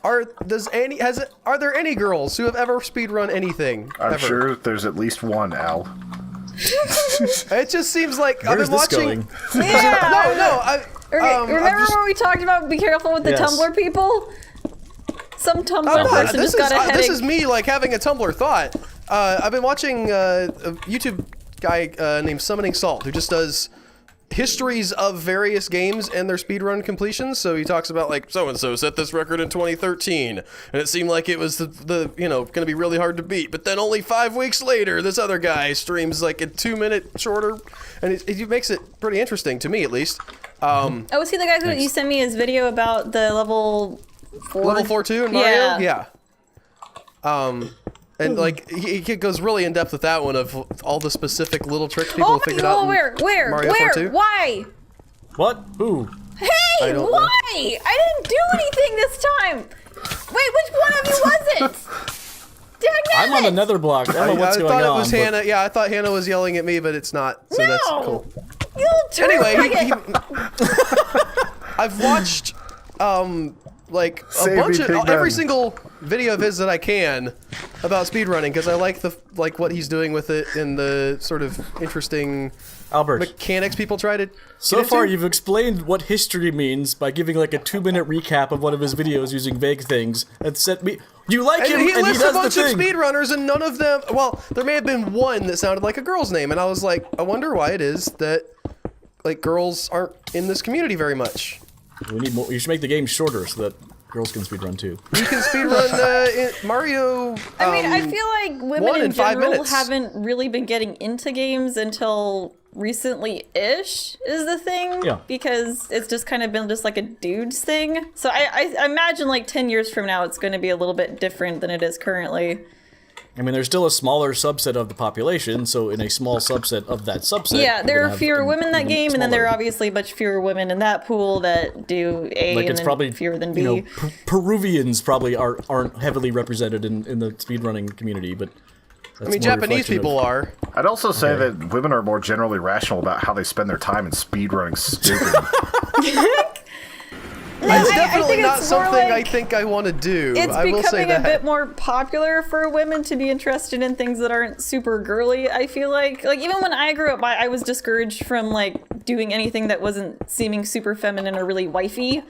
Speaker 4: Are there any girls who have ever speedrun anything?
Speaker 1: I'm
Speaker 4: ever?
Speaker 1: sure there's at least one, Al.
Speaker 4: It just seems like
Speaker 3: Where's
Speaker 4: I've been
Speaker 3: this
Speaker 4: watching.
Speaker 3: going?
Speaker 2: Yeah.
Speaker 4: No.
Speaker 2: Remember when we talked about be careful with the
Speaker 3: Yes.
Speaker 2: Tumblr people? Some Tumblr
Speaker 4: I'm not-
Speaker 2: person
Speaker 4: this
Speaker 2: just got a
Speaker 4: is
Speaker 2: headache.
Speaker 4: this is me like having a Tumblr thought. I've been watching a YouTube guy named Summoning Salt who just does histories of various games and their speedrun completions. So he talks about like so and so set this record in 2013, and it seemed like it was the going to be really hard to beat. But then only 5 weeks later, this other guy streams like a 2-minute shorter, and it makes it pretty interesting to me at least.
Speaker 2: Oh, was he the guy who you sent me his video about the level 4?
Speaker 4: Level 4-2 in Mario?
Speaker 2: Yeah.
Speaker 4: And like he goes really in depth with that one of all the specific little tricks people have figured out.
Speaker 2: Where?
Speaker 4: Mario 4-2?
Speaker 2: Why?
Speaker 3: What? Who?
Speaker 2: Hey,
Speaker 4: I don't know.
Speaker 2: why? I didn't do anything this time. Wait, which one of you was it?
Speaker 3: I'm on the Netherblock. I don't know what's
Speaker 4: I
Speaker 3: going
Speaker 4: thought
Speaker 3: on.
Speaker 4: it was
Speaker 3: but-
Speaker 4: Hannah. Yeah, I thought Hannah was yelling at me, but it's not. So that's cool.
Speaker 2: You little turd.
Speaker 4: Anyway, I've watched like a
Speaker 1: Save
Speaker 4: bunch
Speaker 1: me,
Speaker 4: of
Speaker 1: Pigman.
Speaker 4: every single video of his that I can about speedrunning because I like what he's doing with it and the sort of interesting
Speaker 3: Albert.
Speaker 4: mechanics people try to.
Speaker 3: So
Speaker 4: get
Speaker 3: far,
Speaker 4: into.
Speaker 3: you've explained what history means by giving like a 2-minute recap of one of his videos using vague things, and set me. You like him,
Speaker 4: And he
Speaker 3: and he
Speaker 4: lists a
Speaker 3: does
Speaker 4: bunch
Speaker 3: the
Speaker 4: of
Speaker 3: thing.
Speaker 4: speedrunners, and none of them. Well, there may have been one that sounded like a girl's name, and I was like, I wonder why it is that like girls aren't in this community very much.
Speaker 3: We need more. You should make the game shorter so that girls can speedrun too.
Speaker 4: You can speedrun Mario.
Speaker 2: I mean, I feel like women
Speaker 4: 1
Speaker 2: in
Speaker 4: in 5
Speaker 2: general
Speaker 4: minutes.
Speaker 2: haven't really been getting into games until recently-ish is the thing.
Speaker 3: Yeah.
Speaker 2: Because it's just kind of been just like a dude's thing. So I imagine like 10 years from now it's going to be a little bit different than it is currently.
Speaker 3: I mean, there's still a smaller subset of the population, so in a small subset of that subset.
Speaker 2: Yeah,
Speaker 3: you're
Speaker 2: there
Speaker 3: gonna
Speaker 2: are
Speaker 3: have
Speaker 2: fewer
Speaker 3: an
Speaker 2: women in that
Speaker 3: even
Speaker 2: game, and then there are
Speaker 3: smaller-
Speaker 2: obviously much fewer women in that pool that do A,
Speaker 3: like
Speaker 2: and
Speaker 3: it's
Speaker 2: then
Speaker 3: probably
Speaker 2: fewer than B.
Speaker 3: You know, Peruvians probably aren't heavily represented in the speedrunning community, but
Speaker 4: I mean, Japanese people are.
Speaker 1: I'd also say that women are more generally rational about how they spend their time in speedrunning stupid.
Speaker 4: It's
Speaker 2: I
Speaker 4: definitely
Speaker 2: think
Speaker 4: not
Speaker 2: it's more
Speaker 4: something I
Speaker 2: like-
Speaker 4: think I want to do.
Speaker 2: It's
Speaker 4: I will say
Speaker 2: becoming a
Speaker 4: that.
Speaker 2: bit more popular for women to be interested in things that aren't super girly. I feel like even when I grew up, I was discouraged from like doing anything that wasn't seeming super feminine or really wifey.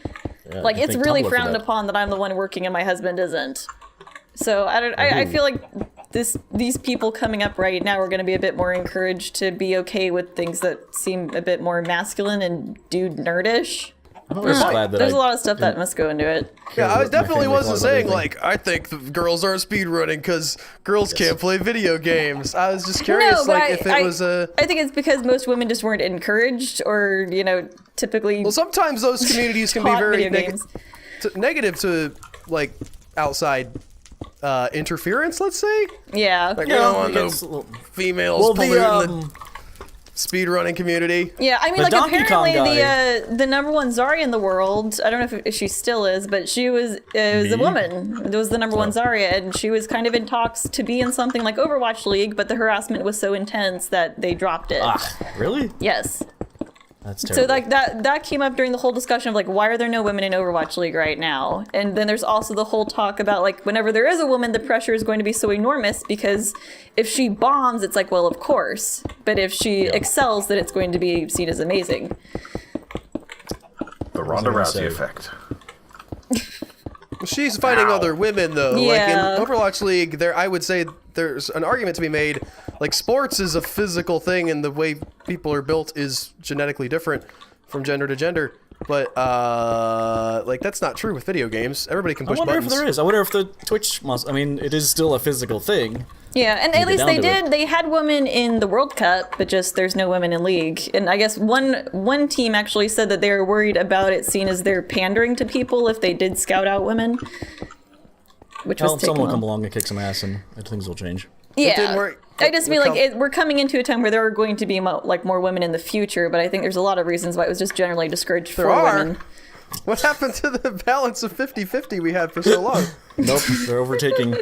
Speaker 2: Like
Speaker 3: I
Speaker 2: it's
Speaker 3: thank
Speaker 2: really
Speaker 3: Tumblr for
Speaker 2: frowned
Speaker 3: that.
Speaker 2: upon that I'm the one working and my husband isn't. So I feel like these people coming up right now are going to be a bit more encouraged to be okay with things that seem a bit more masculine and dude nerdish.
Speaker 3: I'm just glad that
Speaker 2: There's a lot of stuff that must go into it.
Speaker 4: Yeah, I
Speaker 3: my
Speaker 4: definitely
Speaker 3: family
Speaker 4: wasn't
Speaker 3: calls
Speaker 4: saying
Speaker 3: everything.
Speaker 4: like I think the girls aren't speedrunning because girls can't play video games. I was just curious,
Speaker 2: No, but
Speaker 4: like if it was a.
Speaker 2: I think it's because most women just weren't encouraged, or typically.
Speaker 4: Well, sometimes those communities can be
Speaker 2: Taught
Speaker 4: very
Speaker 2: video games.
Speaker 4: negative to like outside interference. Let's say,
Speaker 2: Yeah.
Speaker 4: like we don't want no
Speaker 3: it's a little-
Speaker 4: females
Speaker 3: Well,
Speaker 4: polluting the speedrunning community.
Speaker 2: Yeah, I mean,
Speaker 3: The
Speaker 2: like
Speaker 3: Donkey Kong
Speaker 2: apparently
Speaker 3: guy.
Speaker 2: the number one Zarya in the world. I don't know if she still is, but she was a
Speaker 3: Me?
Speaker 2: woman. It was the number one Zarya, and she was kind of in talks to be in something like Overwatch League, but the harassment was so intense that they dropped it.
Speaker 3: Really?
Speaker 2: Yes.
Speaker 3: That's
Speaker 2: So
Speaker 3: terrible.
Speaker 2: like that came up during the whole discussion of like why are there no women in Overwatch League right now? And then there's also the whole talk about like whenever there is a woman, the pressure is going to be so enormous because if she bombs, it's like well of course, but if she excels, then it's going to be seen as amazing.
Speaker 1: The Ronda
Speaker 3: gonna
Speaker 1: Rousey
Speaker 3: say.
Speaker 1: effect.
Speaker 4: she's fighting
Speaker 1: Ow.
Speaker 4: other women though.
Speaker 2: Yeah.
Speaker 4: Like in Overwatch League, I would say there's an argument to be made. Like sports is a physical thing, and the way people are built is genetically different from gender to gender. But like that's not true with video games. Everybody can
Speaker 3: I
Speaker 4: push
Speaker 3: wonder
Speaker 4: buttons.
Speaker 3: if there is. I wonder if the Twitch I mean, it is still a physical thing.
Speaker 2: Yeah, and at least
Speaker 3: down
Speaker 2: they
Speaker 3: to
Speaker 2: did.
Speaker 3: it.
Speaker 2: They had women in the World Cup, but just there's no women in League. And I guess one team actually said that they were worried about it seen as they're pandering to people if they did scout out women. Which was
Speaker 3: Well,
Speaker 2: taken
Speaker 3: someone will
Speaker 2: well.
Speaker 3: come along and kick some ass, and things will change.
Speaker 2: Yeah,
Speaker 4: didn't work.
Speaker 2: I just feel
Speaker 4: It
Speaker 2: like we're coming into a time where there are going to be more women in the future, but I think there's a lot of reasons why it was just generally discouraged
Speaker 4: There
Speaker 2: for
Speaker 4: are.
Speaker 2: women.
Speaker 4: What happened to the balance of 50-50 we had for so long?
Speaker 3: Nope, they're overtaking in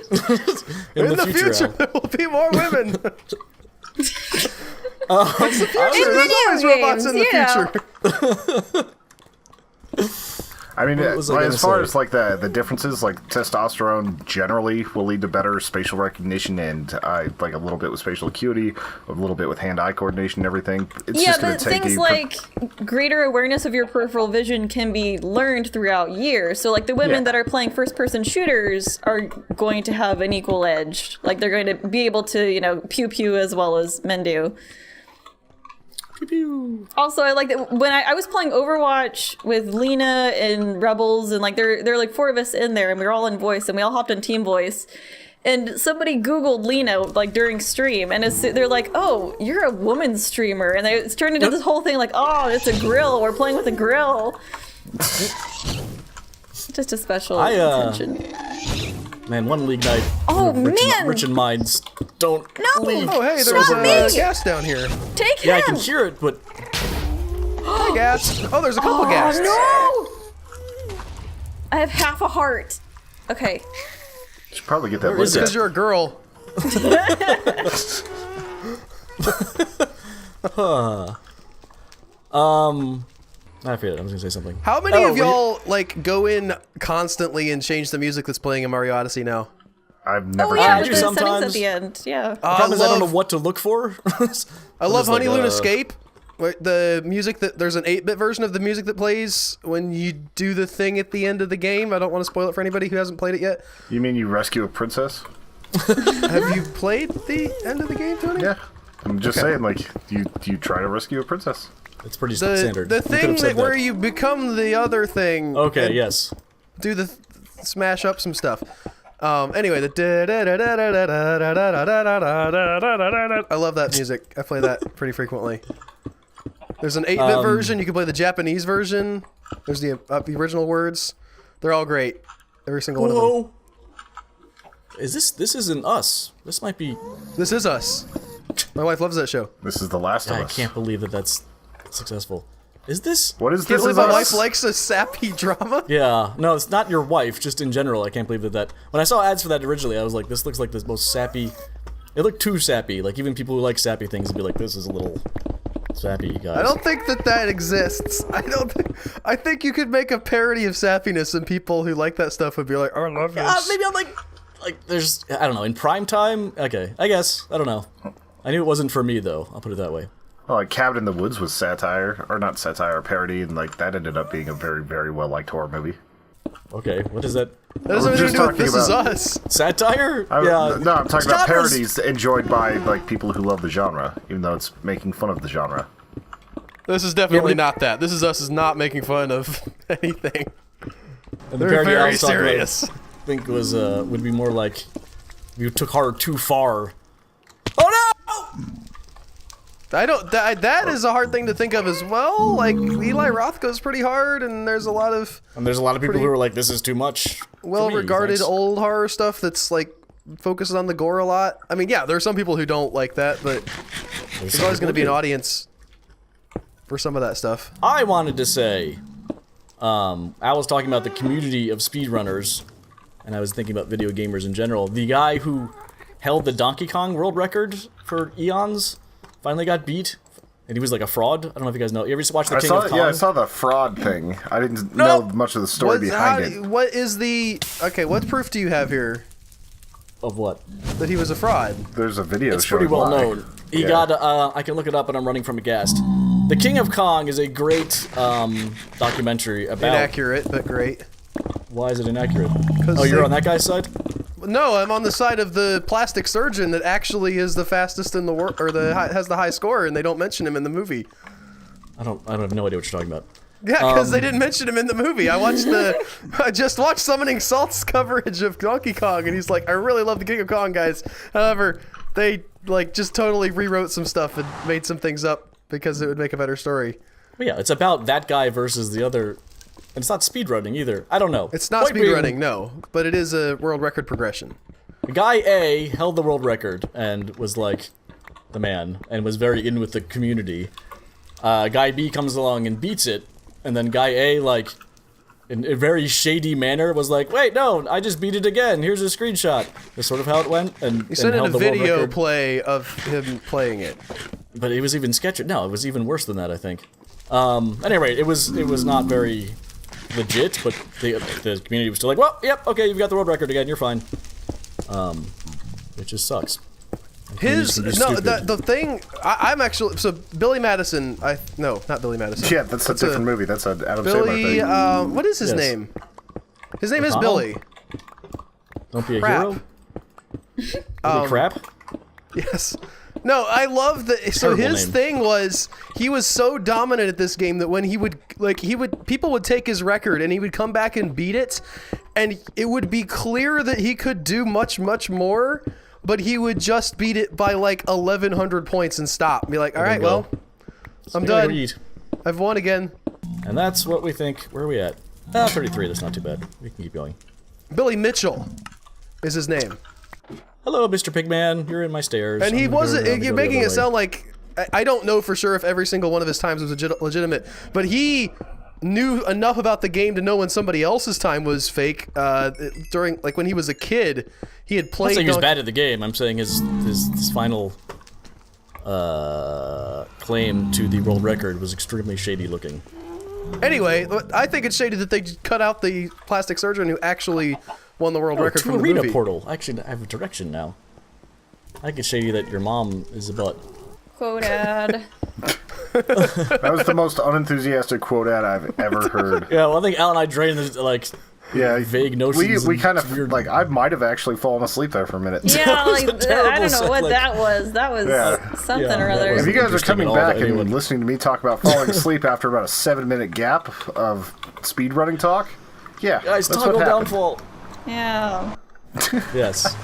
Speaker 4: In the
Speaker 3: future.
Speaker 4: future,
Speaker 3: Al.
Speaker 4: there will be more women. It's the future.
Speaker 2: In
Speaker 4: There's always
Speaker 2: video
Speaker 4: robots in the
Speaker 2: games,
Speaker 4: future.
Speaker 1: I mean,
Speaker 3: was I
Speaker 1: as
Speaker 3: gonna
Speaker 1: far
Speaker 3: say?
Speaker 1: as like the differences, like testosterone generally will lead to better spatial recognition and like a little bit with spatial acuity, a little bit with hand-eye coordination and everything. It's
Speaker 2: Yeah,
Speaker 1: just going
Speaker 2: but
Speaker 1: to take
Speaker 2: things
Speaker 1: a
Speaker 2: like greater awareness of your peripheral vision can be learned throughout years. So, like, the women
Speaker 1: Yeah.
Speaker 2: that are playing first-person shooters are going to have an equal edge. Like, they're going to be able to, pew-pew as well as men do. Also, I like that when I was playing Overwatch with Lena and Rebels, and like there are like 4 of us in there, and we were all in voice, and we all hopped on team voice. And somebody Googled Lena like during stream, and they're like, "Oh, you're a woman streamer," and it's turned into this whole thing like, "Oh, it's a grill. We're playing with a grill." Just a special attention.
Speaker 3: Man, one league night.
Speaker 2: Oh,
Speaker 3: rich,
Speaker 2: man!
Speaker 3: Rich in minds don't
Speaker 2: No!
Speaker 3: leave.
Speaker 4: Oh, hey,
Speaker 2: It's
Speaker 4: there's
Speaker 2: not
Speaker 4: a
Speaker 2: me!
Speaker 4: gas down here.
Speaker 2: Take him.
Speaker 3: Yeah, I can hear it, but
Speaker 4: Hi, gas. Oh, there's a couple gas.
Speaker 2: No! I have half a heart. Okay.
Speaker 1: should probably get that
Speaker 3: Where is
Speaker 1: looked
Speaker 4: Because
Speaker 1: at.
Speaker 4: you're a girl.
Speaker 3: I forget. I was gonna say something.
Speaker 4: How many
Speaker 3: Oh,
Speaker 4: of y'all like go in constantly and change the music that's playing in Mario Odyssey now?
Speaker 1: I've never
Speaker 2: Oh yeah,
Speaker 3: I
Speaker 2: with
Speaker 3: do
Speaker 2: the settings
Speaker 3: sometimes.
Speaker 2: at the end. Yeah.
Speaker 3: The problem is I don't know
Speaker 4: love-
Speaker 3: what to look for.
Speaker 4: I love
Speaker 3: Just like,
Speaker 4: Honey Loon Escape. The music that there's an 8-bit version of the music that plays when you do the thing at the end of the game. I don't want to spoil it for anybody who hasn't played it yet.
Speaker 1: You mean you rescue a princess?
Speaker 4: Have you played the end of the game, Tony?
Speaker 1: Yeah. I'm just saying, like, you try to rescue a princess.
Speaker 3: It's pretty
Speaker 4: The
Speaker 3: standard.
Speaker 4: the
Speaker 3: You could
Speaker 4: thing
Speaker 3: have said
Speaker 4: where you become the other thing.
Speaker 3: Okay,
Speaker 4: and
Speaker 3: yes.
Speaker 4: Do the smash up some stuff. Anyway, the I love that music. I play that pretty frequently. There's an 8-bit version. You can play the Japanese version. There's the original words. They're all great. Every single one of them.
Speaker 3: Whoa. This isn't us. This might be.
Speaker 4: This is us. My wife loves that show.
Speaker 1: This is The Last of
Speaker 3: I
Speaker 1: Us.
Speaker 3: can't believe that's successful. Is this?
Speaker 1: What is
Speaker 4: Can't
Speaker 1: this?
Speaker 4: believe
Speaker 1: Is
Speaker 4: my
Speaker 1: us?
Speaker 4: wife likes a sappy drama.
Speaker 3: Yeah. No, it's not your wife. Just in general, I can't believe that. When I saw ads for that originally, I was like, this looks like the most sappy. It looked too sappy. Like even people who like sappy things would be like, this is a little sappy, guys.
Speaker 4: I don't think that exists. I think you could make a parody of sappiness, and people who like that stuff would be like, "Oh, I love this."
Speaker 3: Maybe I'm like there's I don't know, in prime time. Okay, I guess I don't know. I knew it wasn't for me though. I'll put it that way.
Speaker 1: Well, like Cabin in the Woods was satire, or not satire, parody, and like that ended up being a very, very well liked horror movie.
Speaker 3: Okay, what is that?
Speaker 4: That doesn't have
Speaker 1: We're
Speaker 4: anything to do with
Speaker 1: just
Speaker 4: This Is
Speaker 1: talking
Speaker 4: Us.
Speaker 3: Satire?
Speaker 1: No, I'm talking about
Speaker 3: Genres.
Speaker 1: parodies enjoyed by like people who love the genre, even though it's making fun of the genre.
Speaker 4: This is definitely
Speaker 3: Yeah, but-
Speaker 4: not that. This Is Us is not making fun of anything.
Speaker 3: And the
Speaker 4: They're
Speaker 3: parody I
Speaker 4: very
Speaker 3: was talking about,
Speaker 4: serious.
Speaker 3: I think was would be more like you took horror too far. Oh no!
Speaker 4: I don't. That is a hard thing to think of as well. Like Eli Roth goes pretty hard, and there's a lot of
Speaker 3: And there's a lot of people
Speaker 4: Pretty-
Speaker 3: who are like, this is too much. for me,
Speaker 4: well-regarded
Speaker 3: thanks.
Speaker 4: old horror stuff that's like focuses on the gore a lot. I mean, yeah, there are some people who don't like that, but there's always going to be an audience for some of that stuff.
Speaker 3: I wanted to say, I was talking about the community of speedrunners, and I was thinking about video gamers in general. The guy who held the Donkey Kong world record for eons finally got beat, and he was like a fraud. I don't know if you guys know. You ever watch the
Speaker 1: I
Speaker 3: King
Speaker 1: saw,
Speaker 3: of Kong?
Speaker 1: yeah, I saw the fraud thing. I didn't know much of the story behind it.
Speaker 4: What is the... Okay, what proof do you have here
Speaker 3: Of what?
Speaker 4: that he was a fraud?
Speaker 1: There's a video.
Speaker 3: It's pretty
Speaker 1: showing
Speaker 3: well
Speaker 1: why.
Speaker 3: known. He
Speaker 1: Yeah.
Speaker 3: got. I can look it up, and I'm running from a ghast. The King of Kong is a great documentary about
Speaker 4: Inaccurate, but great.
Speaker 3: Why is it inaccurate?
Speaker 4: 'Cause
Speaker 3: Oh, you're
Speaker 4: they-
Speaker 3: on that guy's side?
Speaker 4: No, I'm on the side of the plastic surgeon that actually is the fastest in the world, or has the high score, and they don't mention him in the movie.
Speaker 3: I have no idea what you're talking about.
Speaker 4: Yeah, because they didn't mention him in the movie. I just watched Summoning Salt's coverage of Donkey Kong, and he's like, I really love the King of Kong, guys. However, they like just totally rewrote some stuff and made some things up because it would make a better story.
Speaker 3: But yeah, it's about that guy versus the other. And it's not speedrunning either. I don't know.
Speaker 4: It's not
Speaker 3: Point being,
Speaker 4: speedrunning, no, but it is a world record progression.
Speaker 3: Guy A held the world record and was like the man and was very in with the community. Guy B comes along and beats it, and then Guy A, like, in a very shady manner, was like, wait, no, I just beat it again. Here's a screenshot. That's sort of how it went. And
Speaker 4: He sent in
Speaker 3: held
Speaker 4: a
Speaker 3: the world
Speaker 4: video
Speaker 3: record.
Speaker 4: play of him playing it.
Speaker 3: But it was even sketchy. No, it was even worse than that, I think. At any rate, it was not very legit, but the community was still like, well, yep, okay, you've got the world record again, you're fine. It just sucks.
Speaker 4: The thing, I'm actually, so Billy Madison, no, not Billy Madison.
Speaker 1: Yeah, that's a different movie. That's an Adam Sandler
Speaker 4: Billy,
Speaker 1: thing.
Speaker 4: what is his
Speaker 3: Yes.
Speaker 4: name? His name is
Speaker 3: O'Connell?
Speaker 4: Billy.
Speaker 3: Don't be a
Speaker 4: Crap.
Speaker 3: hero. Holy crap.
Speaker 4: Yes. No, I love that. So
Speaker 3: Terrible
Speaker 4: his
Speaker 3: name.
Speaker 4: thing was he was so dominant at this game that when people would take his record and he would come back and beat it, and it would be clear that he could do much more, but he would just beat it by like 1,100 points and stop. And be like, all right,
Speaker 3: go.
Speaker 4: well, I'm done.
Speaker 3: Agreed.
Speaker 4: I've won again.
Speaker 3: And that's what we think. Where are we at? 33. That's not too bad. We can keep going.
Speaker 4: Billy Mitchell is his name.
Speaker 3: Hello, Mr. Pigman. You're in my stairs.
Speaker 4: And he
Speaker 3: I'm gonna go
Speaker 4: wasn't.
Speaker 3: around and
Speaker 4: You're
Speaker 3: go the
Speaker 4: making
Speaker 3: other
Speaker 4: it
Speaker 3: way.
Speaker 4: sound like I don't know for sure if every single one of his times was legitimate, but he knew enough about the game to know when somebody else's time was fake. During like when he was a kid, he had
Speaker 3: I'm
Speaker 4: played.
Speaker 3: not saying he's bad at the game. I'm saying his final claim to the world record was extremely shady looking.
Speaker 4: Anyway, I think it's shady that they cut out the plastic surgeon who actually won the world record
Speaker 3: to
Speaker 4: from the
Speaker 3: arena
Speaker 4: movie.
Speaker 3: portal. Actually, I have a direction now. I can show you that your mom is a butt.
Speaker 2: Quote ad.
Speaker 1: That was the most unenthusiastic quote ad I've ever heard.
Speaker 3: Yeah, well, I think Al and I drained the, like,
Speaker 1: Yeah,
Speaker 3: vague notions.
Speaker 1: We
Speaker 3: and
Speaker 1: kind of
Speaker 3: weird.
Speaker 1: like I might have actually fallen asleep there for a minute.
Speaker 2: Yeah,
Speaker 3: was
Speaker 2: like,
Speaker 3: a terrible
Speaker 2: I don't know what
Speaker 3: like-
Speaker 2: that was. That was
Speaker 1: Yeah.
Speaker 2: something
Speaker 3: Yeah,
Speaker 2: or
Speaker 3: that
Speaker 2: other.
Speaker 3: was-
Speaker 1: If you guys are
Speaker 3: Interesting
Speaker 1: coming
Speaker 3: at all
Speaker 1: back
Speaker 3: that
Speaker 1: and
Speaker 3: anyone-
Speaker 1: listening to me talk about falling asleep after about a 7-minute gap of speedrunning talk, yeah,
Speaker 3: Guys,
Speaker 1: that's
Speaker 3: toggle
Speaker 1: what happened.
Speaker 3: downfall.
Speaker 2: Yeah,
Speaker 3: Yes.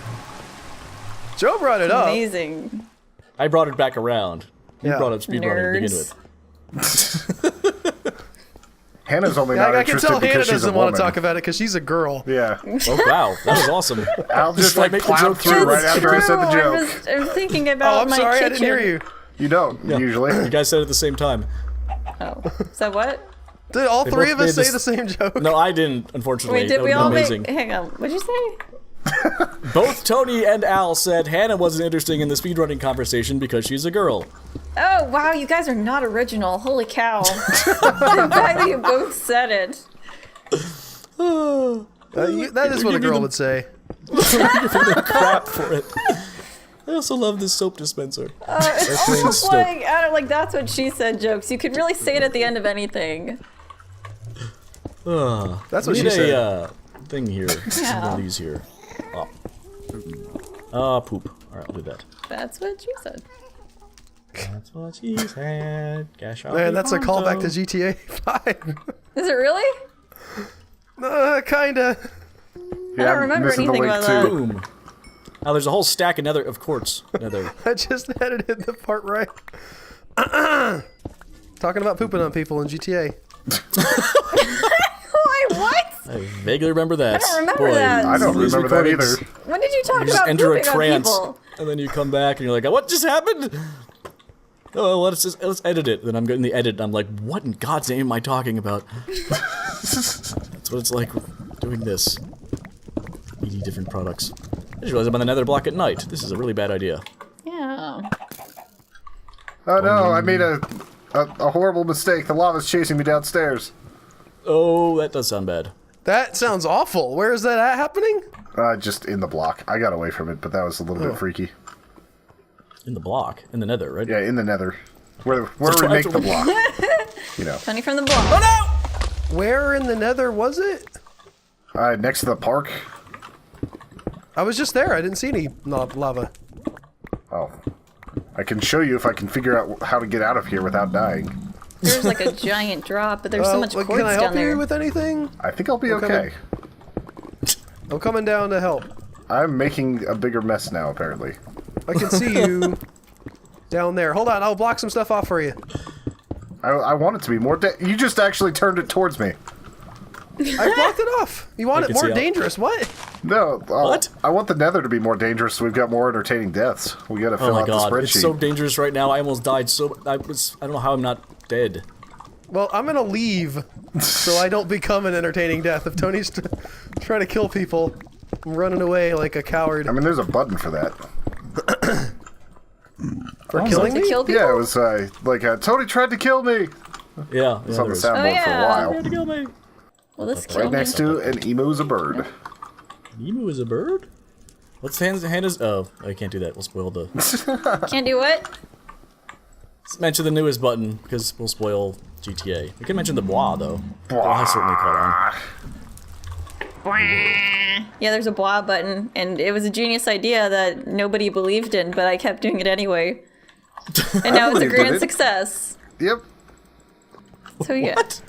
Speaker 4: Joe brought it up.
Speaker 2: amazing.
Speaker 3: I brought it back around. You
Speaker 4: Yeah.
Speaker 3: brought up speedrunning to begin
Speaker 2: Nerds.
Speaker 3: with.
Speaker 1: Hannah's only
Speaker 4: Yeah,
Speaker 1: not
Speaker 4: I can
Speaker 1: interested
Speaker 4: tell
Speaker 1: because
Speaker 4: Hannah
Speaker 1: she's a
Speaker 4: doesn't want
Speaker 1: woman.
Speaker 4: to talk about it because she's a girl.
Speaker 1: Yeah,
Speaker 3: Oh, wow. That was awesome.
Speaker 1: I'll just like
Speaker 3: make the
Speaker 1: plow
Speaker 3: joke
Speaker 1: through
Speaker 3: through.
Speaker 1: right after I said the
Speaker 2: True,
Speaker 1: joke.
Speaker 2: I'm thinking about
Speaker 4: Oh, I'm
Speaker 2: my
Speaker 4: sorry,
Speaker 2: kitchen.
Speaker 4: I didn't hear you.
Speaker 1: You don't usually.
Speaker 3: You guys said it at the same time.
Speaker 2: Oh, is that what?
Speaker 4: Did all three
Speaker 3: both
Speaker 4: of us
Speaker 3: made
Speaker 4: say
Speaker 3: this-
Speaker 4: the same joke?
Speaker 3: No, I didn't, unfortunately.
Speaker 2: Wait, did
Speaker 3: That
Speaker 2: we
Speaker 3: would've
Speaker 2: all
Speaker 3: been amazing.
Speaker 2: make? Hang on, what'd you say?
Speaker 3: Both Tony and Al said Hannah wasn't interesting in the speedrunning conversation because she's a girl.
Speaker 2: Oh wow, you guys are not original. Holy cow! The fact that you both said it.
Speaker 4: That is what a girl would say.
Speaker 3: Crap for it. I also love this soap dispenser.
Speaker 2: It's
Speaker 3: plain
Speaker 2: almost
Speaker 3: stop.
Speaker 2: like I don't like that's what she said jokes. You could really say it at the end of anything.
Speaker 4: That's what
Speaker 3: We
Speaker 4: she
Speaker 3: need
Speaker 4: said.
Speaker 3: a thing here.
Speaker 2: Yeah.
Speaker 3: One of these here. Poop. Alright, I'll do that.
Speaker 2: That's what she said.
Speaker 3: That's what she said. Cash out.
Speaker 4: Man, that's a callback to GTA 5.
Speaker 2: Is it really?
Speaker 4: Kinda.
Speaker 1: Yeah,
Speaker 2: don't
Speaker 1: I'm
Speaker 2: remember
Speaker 1: missing the
Speaker 2: anything
Speaker 1: link
Speaker 2: about that.
Speaker 1: too.
Speaker 3: Boom. Now there's a whole stack of nether, of quartz. Nether.
Speaker 4: I just edited the part right. Talking about pooping on people in GTA.
Speaker 2: Wait, what?
Speaker 3: I vaguely remember that.
Speaker 2: I don't remember
Speaker 3: Boy,
Speaker 2: that.
Speaker 1: I don't
Speaker 3: these
Speaker 1: remember that either.
Speaker 3: recordings,
Speaker 2: When did you talk
Speaker 3: You just
Speaker 2: about
Speaker 3: enter a
Speaker 2: pooping on
Speaker 3: trance,
Speaker 2: people?
Speaker 3: and then you come back and you're like, what just happened? Oh, let's edit it. Then I'm getting the edit, and I'm like, what in God's name am I talking about? That's what it's like doing this. Eating different products. I just realized I'm on the nether block at night. This is a really bad idea.
Speaker 2: Yeah.
Speaker 1: Oh no, I made a horrible mistake. The lava's chasing me downstairs.
Speaker 3: Oh, that does sound bad.
Speaker 4: That sounds awful. Where is that at happening?
Speaker 1: Just in the block. I got away from it, but that was a little bit freaky.
Speaker 3: In the block, in the nether, right?
Speaker 1: Yeah, in the nether. Where we
Speaker 3: So
Speaker 1: make
Speaker 3: after
Speaker 1: the
Speaker 3: we-
Speaker 1: block. You know.
Speaker 2: Funny from the block.
Speaker 3: Oh no!
Speaker 4: Where in the nether was it?
Speaker 1: Next to the park.
Speaker 4: I was just there. I didn't see any lava.
Speaker 1: Oh. I can show you if I can figure out how to get out of here without dying.
Speaker 2: There's like a giant drop, but there's so much quartz
Speaker 4: Can I help
Speaker 2: down there.
Speaker 4: you with anything?
Speaker 1: I think I'll be okay.
Speaker 4: I'm coming down to help.
Speaker 1: I'm making a bigger mess now, apparently.
Speaker 4: I can see you down there. Hold on, I'll block some stuff off for you.
Speaker 1: I want it to be more... You just actually turned it towards me.
Speaker 4: I blocked it off. You want it more dangerous? What?
Speaker 1: No.
Speaker 3: What?
Speaker 1: I want the Nether to be more dangerous so we've got more entertaining deaths. We gotta
Speaker 3: Oh
Speaker 1: fill
Speaker 3: my
Speaker 1: out
Speaker 3: god,
Speaker 1: the spreadsheet.
Speaker 3: it's so dangerous right now. I almost died I don't know how I'm not dead.
Speaker 4: Well, I'm gonna leave so I don't become an entertaining death. If Tony's trying to kill people, I'm running away like a coward.
Speaker 1: I mean, there's a button for that.
Speaker 4: For killing
Speaker 2: To
Speaker 4: me?
Speaker 2: kill people?
Speaker 1: Yeah, it was Tony tried to kill me.
Speaker 3: Yeah,
Speaker 1: It's on the
Speaker 3: there is.
Speaker 1: soundboard for a
Speaker 2: yeah.
Speaker 1: while.
Speaker 3: To kill me.
Speaker 2: Well, this killed
Speaker 1: Right
Speaker 2: me.
Speaker 1: next to an emu's a bird.
Speaker 3: Emu is a bird? What's Hannah's? Oh, I can't do that. We'll spoil the.
Speaker 2: Can't do what?
Speaker 3: Let's mention the newest button because we'll spoil GTA. We can mention the bois though. That has certainly caught on.
Speaker 2: Yeah, there's a blah button, and it was a genius idea that nobody believed in, but I kept doing it anyway. And now it's a
Speaker 1: believed in
Speaker 2: grand
Speaker 1: it.
Speaker 2: success.
Speaker 1: Yep.
Speaker 2: So yeah.
Speaker 3: What?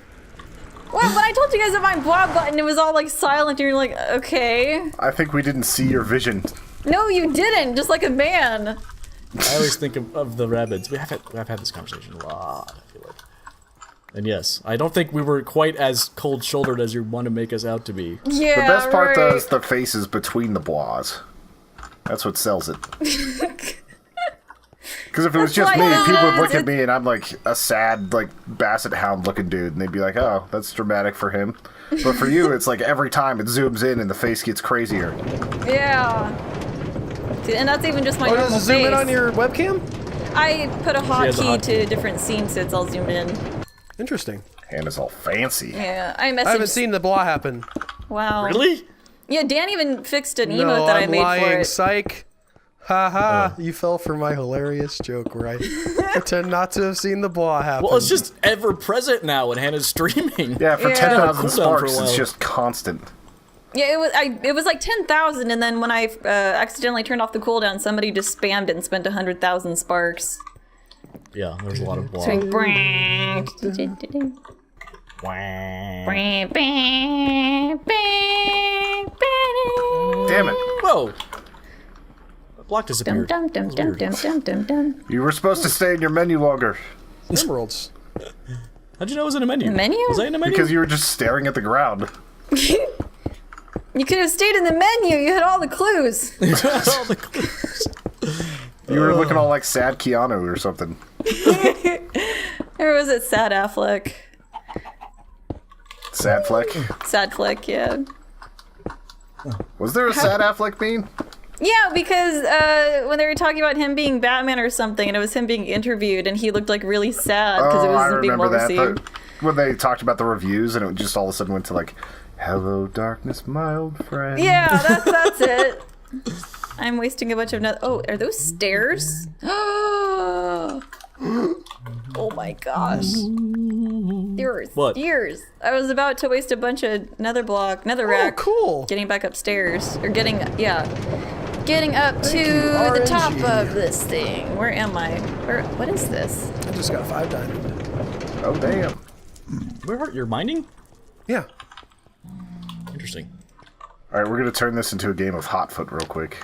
Speaker 2: Well, when I told you guys about my blah button, it was all like silent, and you're like, okay.
Speaker 1: I think we didn't see your vision.
Speaker 2: No, you didn't, just like a man.
Speaker 3: I always think of the rabbits. We have had this conversation a lot, I feel like. And yes, I don't think we were quite as cold-shouldered as you want to make us out to be.
Speaker 2: Yeah,
Speaker 1: The best part, though,
Speaker 2: right.
Speaker 1: is the faces between the bois. That's what sells it. Because if it was just
Speaker 2: That's
Speaker 1: me,
Speaker 2: why
Speaker 1: people would look
Speaker 2: it's-
Speaker 1: at me and I'm like a sad, like, basset hound looking dude, and they'd be like, oh, that's dramatic for him. But for you, it's like every time it zooms in and the face gets crazier.
Speaker 2: Yeah. And that's even just my
Speaker 4: Oh,
Speaker 2: normal
Speaker 4: does it zoom
Speaker 2: face.
Speaker 4: in on your webcam?
Speaker 2: I put a
Speaker 3: has a
Speaker 2: hotkey
Speaker 3: hotkey.
Speaker 2: to different scenes so it's all zoomed in.
Speaker 4: Interesting.
Speaker 1: Hannah's all fancy.
Speaker 2: Yeah, I messaged.
Speaker 4: I haven't seen the blah happen.
Speaker 2: Wow.
Speaker 3: Really?
Speaker 2: Yeah, Dan even fixed an emote
Speaker 4: No,
Speaker 2: that I
Speaker 4: I'm
Speaker 2: made
Speaker 4: lying.
Speaker 2: for it.
Speaker 4: Psych. Ha ha. You fell for my hilarious joke, right? Pretend not to have seen the blah happen.
Speaker 3: Well, it's just ever present now when Hannah's streaming.
Speaker 1: Yeah, for
Speaker 2: Yeah.
Speaker 1: 10,000
Speaker 3: Cooldown for a
Speaker 1: sparks,
Speaker 3: while.
Speaker 1: it's just constant.
Speaker 2: Yeah, it was like 10,000, and then when I accidentally turned off the cooldown, somebody just spammed it and spent 100,000 sparks.
Speaker 3: Yeah, there's a lot of
Speaker 2: So,
Speaker 3: blah.
Speaker 1: Damn it.
Speaker 3: Whoa! The block disappeared.
Speaker 2: Dum dum dum dum dum dum dum.
Speaker 1: You were supposed to stay in your menu longer.
Speaker 4: Emeralds.
Speaker 3: How'd you know it was in a menu?
Speaker 2: The menu?
Speaker 3: Was I in a menu?
Speaker 1: Because you were just staring at the ground.
Speaker 2: You could have stayed in the menu. You had all the clues.
Speaker 3: All the clues.
Speaker 1: You were looking all like sad Keanu or something.
Speaker 2: Or was it Sad Affleck?
Speaker 1: Sad Fleck?
Speaker 2: Sad Fleck, yeah.
Speaker 1: Was there a sad Affleck meme?
Speaker 2: Yeah, because when they were talking about him being Batman or something, and it was him being interviewed, and he looked like really sad because it
Speaker 1: I
Speaker 2: wasn't being well
Speaker 1: remember that.
Speaker 2: received.
Speaker 1: When they talked about the reviews and it just all of a sudden went to like, hello darkness, mild friend.
Speaker 2: Yeah, that's it. I'm wasting a bunch of oh, are those stairs? Oh my gosh. There were
Speaker 3: What?
Speaker 2: stairs. I was about to waste a bunch of netherrack
Speaker 4: Oh, cool.
Speaker 2: getting back upstairs. Or getting up to
Speaker 4: you,
Speaker 2: the top
Speaker 4: RNG.
Speaker 2: of this thing. Where am I? What is this?
Speaker 4: I just got 5 diamond.
Speaker 1: Oh damn.
Speaker 3: Where are you mining?
Speaker 4: Yeah.
Speaker 3: Interesting.
Speaker 1: Alright, we're gonna turn this into a game of Hotfoot real quick.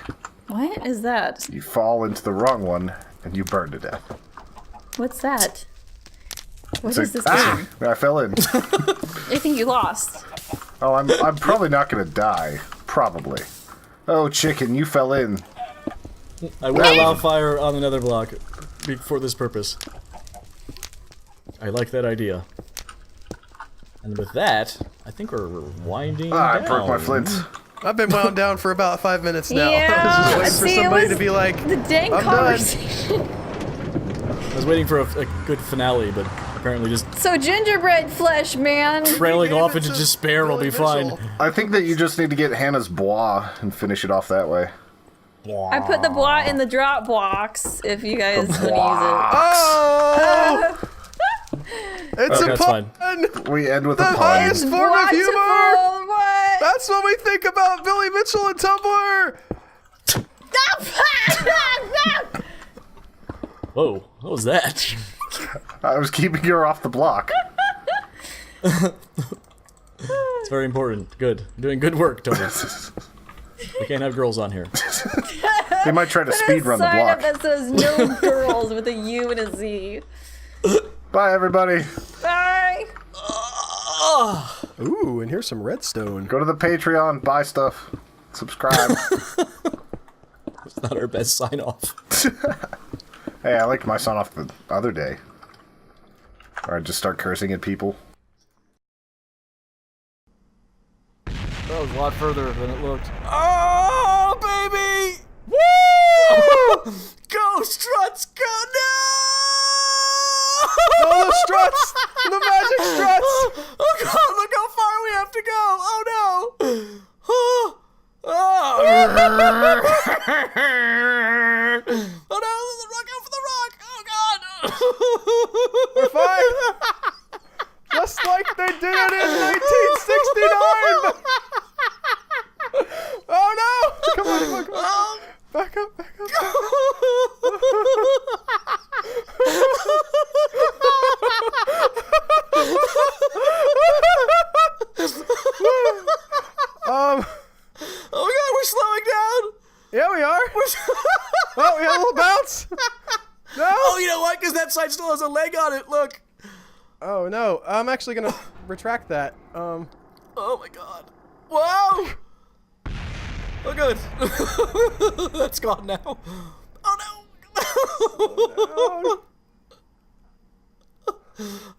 Speaker 2: What is that?
Speaker 1: You fall into the wrong one and you burn to death.
Speaker 2: What's that? What
Speaker 1: It's
Speaker 2: is
Speaker 1: like,
Speaker 2: this game?
Speaker 1: I fell in.
Speaker 2: I think you lost.
Speaker 1: Oh, I'm probably not gonna die. Probably. Oh, chicken, you fell in.
Speaker 3: I will allow fire on the nether block for this purpose. I like that idea. And with that, I think we're winding
Speaker 1: Ah, I
Speaker 3: down.
Speaker 1: broke my flint.
Speaker 4: I've been wound down for about 5 minutes now.
Speaker 2: Yeah,
Speaker 4: I was just waiting for
Speaker 2: see, it
Speaker 4: somebody
Speaker 2: was
Speaker 4: to be like,
Speaker 2: The dang
Speaker 4: I'm done.
Speaker 2: conversation.
Speaker 3: I was waiting for a good finale, but apparently just
Speaker 2: So gingerbread flesh, man.
Speaker 3: trailing off into
Speaker 4: It's
Speaker 3: despair will
Speaker 4: really
Speaker 3: be fine.
Speaker 4: visual.
Speaker 1: I think that you just need to get Hannah's bois and finish it off that way.
Speaker 2: I put the blah in the drop box if you guys want to use it.
Speaker 4: Oh! It's
Speaker 3: Okay,
Speaker 4: a
Speaker 3: that's
Speaker 4: pun!
Speaker 1: We end with
Speaker 4: The
Speaker 1: a pun.
Speaker 4: highest form of humor!
Speaker 2: Watchful, what?
Speaker 4: That's what we think about Billy Mitchell and Tumblr.
Speaker 3: Whoa, what was that?
Speaker 1: I was keeping her off the block.
Speaker 3: It's very important. Good. Doing good work, Tony. We can't have girls on here.
Speaker 1: They might try to speed run the
Speaker 2: Sign up
Speaker 1: block.
Speaker 2: that says no girls with a U and a Z.
Speaker 1: Bye, everybody.
Speaker 2: Bye.
Speaker 4: Ooh, and here's some redstone.
Speaker 1: Go to the Patreon, buy stuff, subscribe.
Speaker 3: It's not our best sign-off.
Speaker 1: Hey, I liked my sign off the other day. Or I just start cursing at people.
Speaker 3: That was a lot further than it looked. Oh, baby! Woo! Go, Struts, go! No!
Speaker 4: Oh, the struts! The magic struts!
Speaker 3: Oh, God, look how far we have to go! Oh, no! Oh, oh no, the rock out for the rock! Oh, God!
Speaker 4: We're fine! Just like they did it in 1969! Oh no! Come on, come on, come on. Back up, back up.
Speaker 3: Oh my God, we're slowing down!
Speaker 4: Yeah, we are. Oh, we had a little bounce. No.
Speaker 3: Oh, you know what? Because that side still has a leg on it, look!
Speaker 4: Oh no, I'm actually gonna retract that.
Speaker 3: Oh my God. Whoa! Oh, good. That's gone now. Oh, no!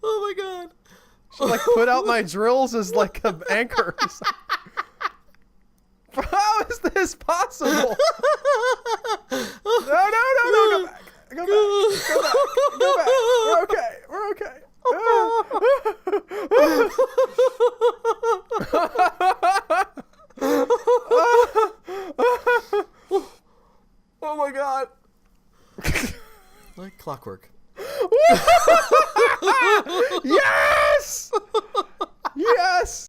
Speaker 3: Oh, my God.
Speaker 4: Should like put out my drills as like an anchor. How is this possible? No, no, no, no, go back. Go back. Go back. Go back. We're okay. We're okay.
Speaker 3: Oh my God. Like clockwork.
Speaker 4: Yes! Yes!